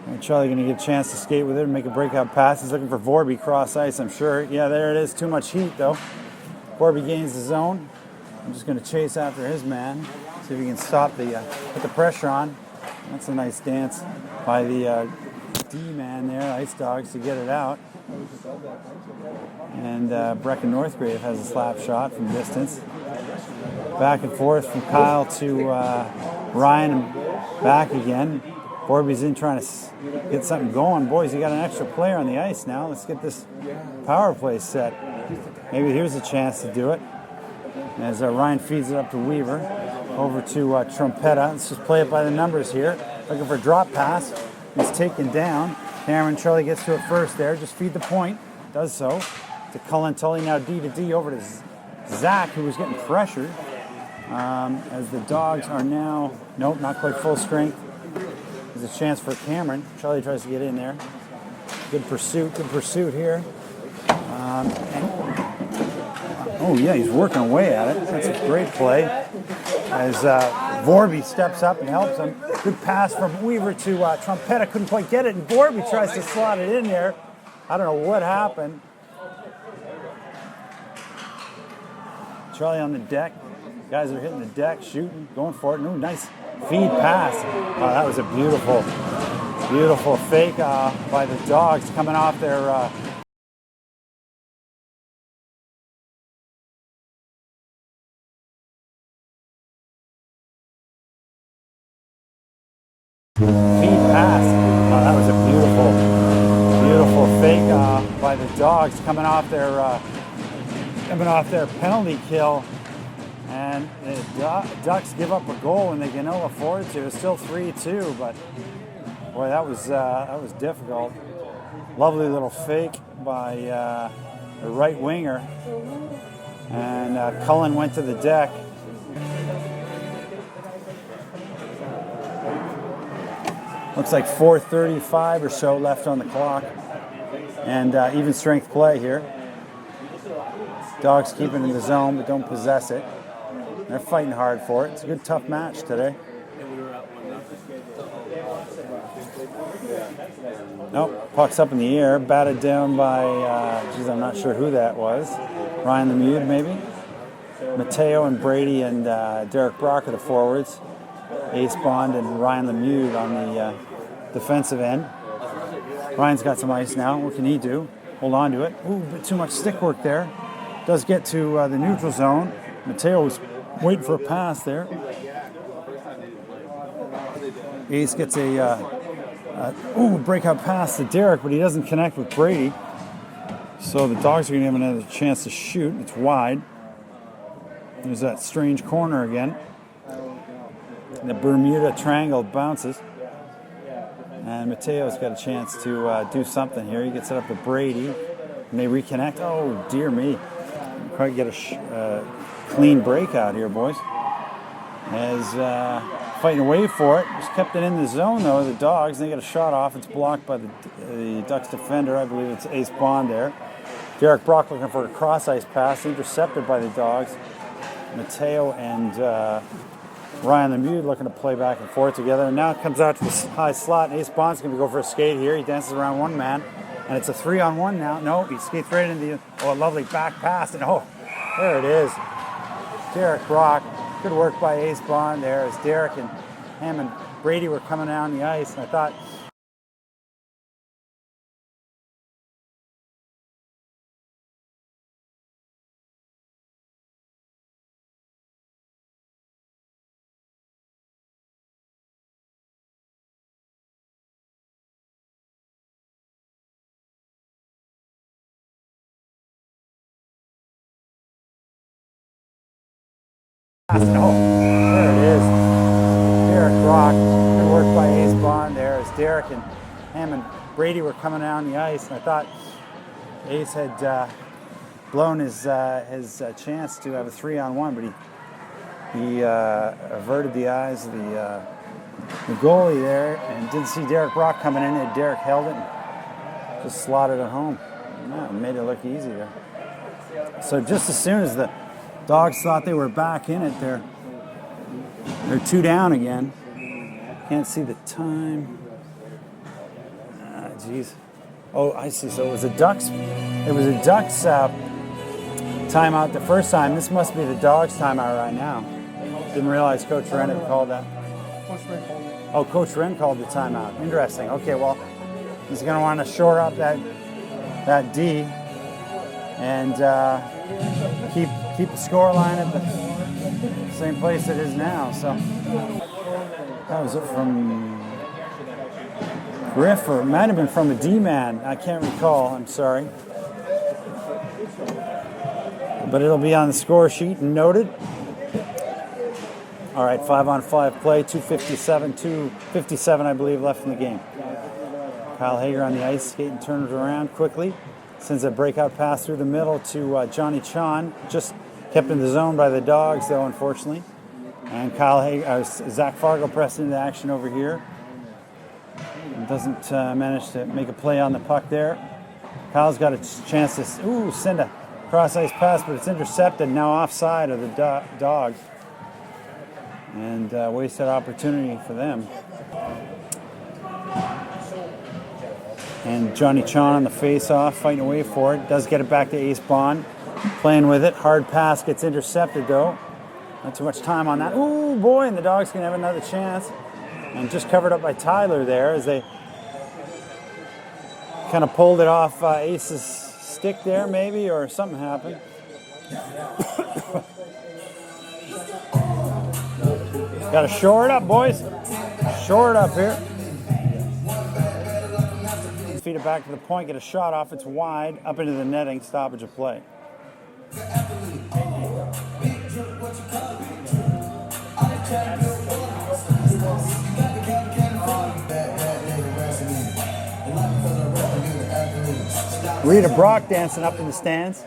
And Charlie going to get a chance to skate with it and make a breakout pass. He's looking for Vorby cross ice, I'm sure. Yeah, there it is. Too much heat, though. Vorby gains the zone. I'm just going to chase after his man. See if he can stop put the pressure on. That's a nice dance by the D-man there, Ice Dogs, to get it out. And Brecken Northgrave has a slap shot from distance. Back and forth from Kyle to Ryan and back again. Vorby's in trying to get something going. Boys, you got an extra player on the ice now. Let's get this power play set. Maybe here's a chance to do it. As Ryan feeds it up to Weaver. Over to Trompetta. Let's just play it by the numbers here. Looking for a drop pass. He's taken down. Cameron Charlie gets to it first there. Just feed the point. Does so. To Cullen Tully, now D to D over to Zach, who was getting pressured. As the Dogs are now, nope, not quite full strength. There's a chance for Cameron. Charlie tries to get in there. Good pursuit here. Oh yeah, he's working away at it. That's a great play. As Vorby steps up and helps him. Good pass from Weaver to Trompetta. Couldn't quite get it, and Vorby tries to slot it in there. I don't know what happened. Charlie on the deck. Guys are hitting the deck, shooting, going for it. Ooh, nice feed pass. Oh, that was a beautiful, beautiful fake by the Dogs coming off their feed pass. Oh, that was a beautiful, beautiful fake by the Dogs coming off their penalty kill. And the Ducks give up a goal when they can ill afford to. It's still 3-2, but boy, that was difficult. Lovely little fake by the right winger, and Cullen went to the deck. Looks like 4:35 or so left on the clock, and even strength play here. Dogs keep it in the zone, but don't possess it. They're fighting hard for it. It's a good, tough match today. Nope, puck's up in the air, batted down by, geez, I'm not sure who that was. Ryan Lemieux, maybe? Mateo and Brady and Derek Brock are the forwards. Ace Bond and Ryan Lemieux on the defensive end. Ryan's got some ice now. What can he do? Hold on to it. Ooh, a bit too much stick work there. Does get to the neutral zone. Mateo was waiting for a pass there. Ace gets a breakout pass to Derek, but he doesn't connect with Brady. So the Dogs are going to have another chance to shoot. It's wide. There's that strange corner again. The Bermuda Triangle bounces. And Mateo's got a chance to do something here. He gets it up to Brady. And they reconnect. Oh, dear me. Quite get a clean breakout here, boys. As fighting away for it. Just kept it in the zone, though, the Dogs. They get a shot off. It's blocked by the Ducks defender. I believe it's Ace Bond there. Derek Brock looking for a cross-ice pass. Intercepted by the Dogs. Mateo and Ryan Lemieux looking to play back and forth together. And now it comes out to the high slot. And Ace Bond's going to go for a skate here. He dances around one man. And it's a 3-on-1 now. No, he skates right into the... Oh, a lovely back pass. And oh, there it is. Derek Brock. Good work by Ace Bond there as Derek and him and Brady were coming down the ice. And I thought... Oh, there it is. Derek Brock. Good work by Ace Bond there as Derek and him and Brady were coming down the ice. And I thought Ace had blown his chance to have a 3-on-1, but he averted the eyes of the goalie there and didn't see Derek Brock coming in. And Derek held it and just slotted it home. Yeah, made it look easy there. So just as soon as the Dogs thought they were back in it. They're 2 down again. Can't see the time. Geez. Oh, I see. So it was a Ducks. It was a Ducks timeout the first time. This must be the Dogs timeout right now. Didn't realize Coach Wren had called that. Oh, Coach Wren called the timeout. Interesting. Okay, well, he's going to want to shore up that D and keep the score line at the same place it is now. So that was it from Griff, or it might have been from a D-man. I can't recall. I'm sorry. But it'll be on the score sheet and noted. All right, 5-on-5 play, 2:57, I believe, left in the game. Kyle Hager on the ice, skating, turns around quickly. Sends a breakout pass through the middle to Johnny Chon. Just kept in the zone by the Dogs, though, unfortunately. And Zach Fargo pressed into action over here. And doesn't manage to make a play on the puck there. Kyle's got a chance to send a cross ice pass, but it's intercepted now offside of the Dogs. And wasted opportunity for them. And Johnny Chon on the face-off, fighting away for it. Does get it back to Ace Bond. Playing with it. Hard pass gets intercepted, though. Not too much time on that. Ooh, boy, and the Dogs can have another chance. And just covered up by Tyler there as they kind of pulled it off Ace's stick there, maybe, or something happened. Got to shore it up, boys. Shore it up here. Feed it back to the point, get a shot off. It's wide, up into the netting, stoppage of play. Rita Brock dancing up in the stands.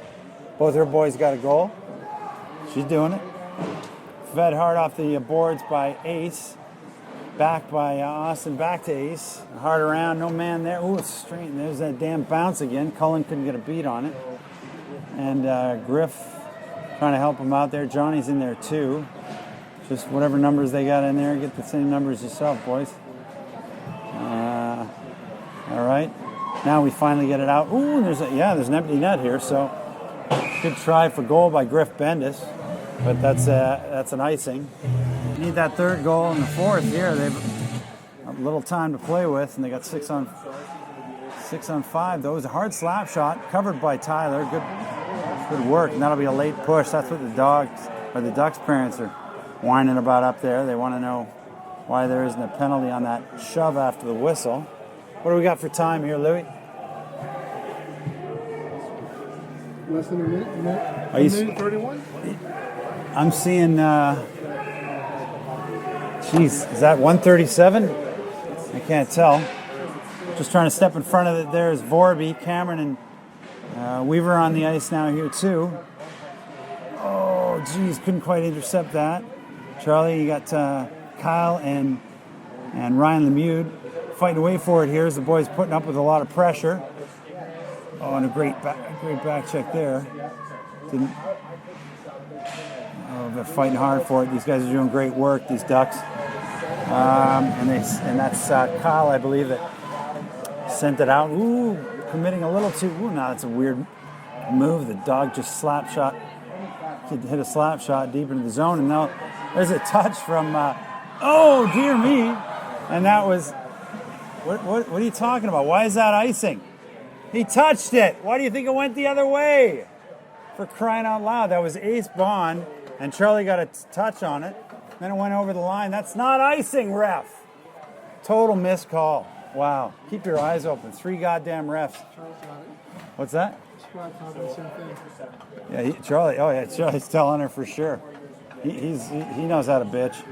Both her boys got a goal. She's doing it. Fed hard off the boards by Ace. Back by Austin, back to Ace. Hard around, no man there. Ooh, it's straight. There's that damn bounce again. Cullen couldn't get a beat on it. And Griff trying to help him out there. Johnny's in there too. Just whatever numbers they got in there, get the same numbers yourself, boys. All right. Now we finally get it out. Ooh, there's an empty net here. So good try for goal by Griff Bendis. But that's an icing. Need that third goal in the fourth here. They've a little time to play with, and they got 6 on 5. Though it was a hard slap shot, covered by Tyler. Good work, and that'll be a late push. That's what the Ducks parents are whining about up there. They want to know why there isn't a penalty on that shove after the whistle. What do we got for time here, Louis? Less than a minute 31? I'm seeing, is that 137? I can't tell. Just trying to step in front of it. There's Vorby, Cameron, and Weaver on the ice now here too. Oh, geez, couldn't quite intercept that. Charlie, you got Kyle and Ryan Lemieux fighting away for it here as the boys putting up with a lot of pressure. Oh, and a great back check there. They're fighting hard for it. These guys are doing great work, these Ducks. And that's Kyle, I believe, that sent it out. Ooh, committing a little too. Ooh, now that's a weird move. The Dog just hit a slap shot deep into the zone. And now there's a touch from, oh, dear me. And that was, what are you talking about? Why is that icing? He touched it. Why do you think it went the other way? For crying out loud. That was Ace Bond. And Charlie got a touch on it. Then it went over the line. That's not icing, ref. Total missed call. Wow. Keep your eyes open. 3 goddamn refs. What's that? Yeah, Charlie. Oh yeah, Charlie's telling her for sure. He knows how to bitch.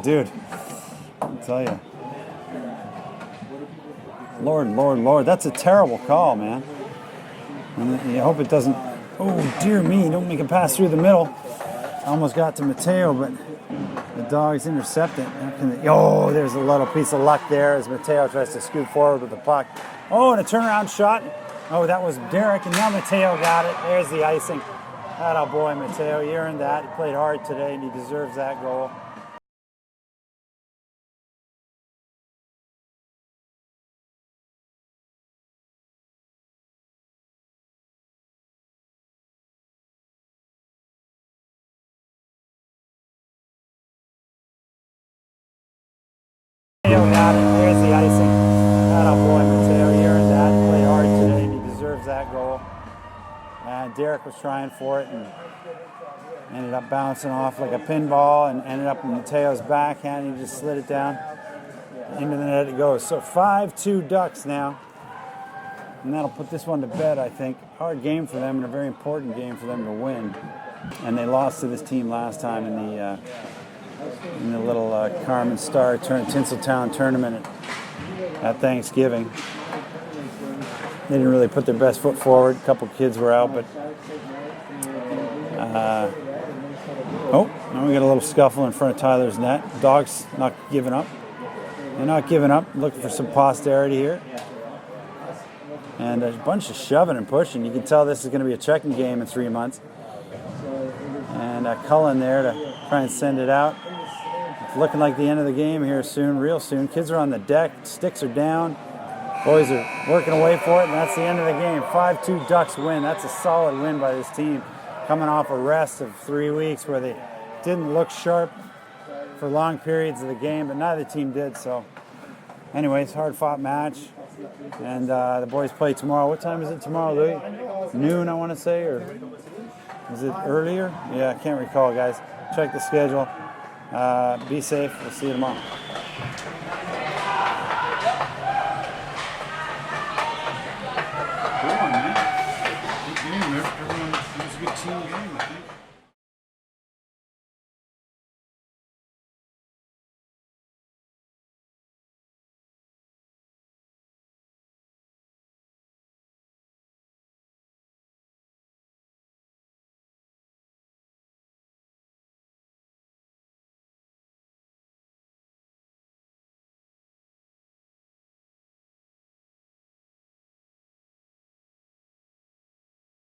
Dude, I'll tell you. Lord, that's a terrible call, man. And you hope it doesn't. Oh, dear me, don't make it pass through the middle. Almost got to Mateo, but the Dogs intercept it. Oh, there's a little piece of luck there as Mateo tries to scoot forward with the puck. Oh, and a turnaround shot. Oh, that was Derek, and now Mateo got it. There's the icing. Atta boy, Mateo, you earned that. He played hard today, and he deserves that goal. Mateo got it. There's the icing. Atta boy, Mateo, you earned that. He played hard today, and he deserves that goal. And Derek was trying for it and ended up bouncing off like a pinball and ended up in Mateo's backhand. He just slid it down. Into the net it goes. So 5-2 Ducks now. And that'll put this one to bed, I think. Hard game for them and a very important game for them to win. And they lost to this team last time in the little Carmen Star Tinseltown tournament at Thanksgiving. They didn't really put their best foot forward. A couple kids were out, but now we got a little scuffle in front of Tyler's net. Dogs not giving up. They're not giving up. Looking for some posterity here. And a bunch of shoving and pushing. You can tell this is going to be a checking game in 3 months. And Cullen there to try and send it out. It's looking like the end of the game here soon, real soon. Kids are on the deck, sticks are down. Boys are working away for it, and that's the end of the game. 5-2 Ducks win. That's a solid win by this team, coming off a rest of 3 weeks where they didn't look sharp for long periods of the game, but neither team did. So anyways, hard-fought match. And the boys play tomorrow. What time is it tomorrow, Louis? Noon, I want to say, or is it earlier? Yeah, I can't recall, guys. Check the schedule. Be safe. We'll see you tomorrow.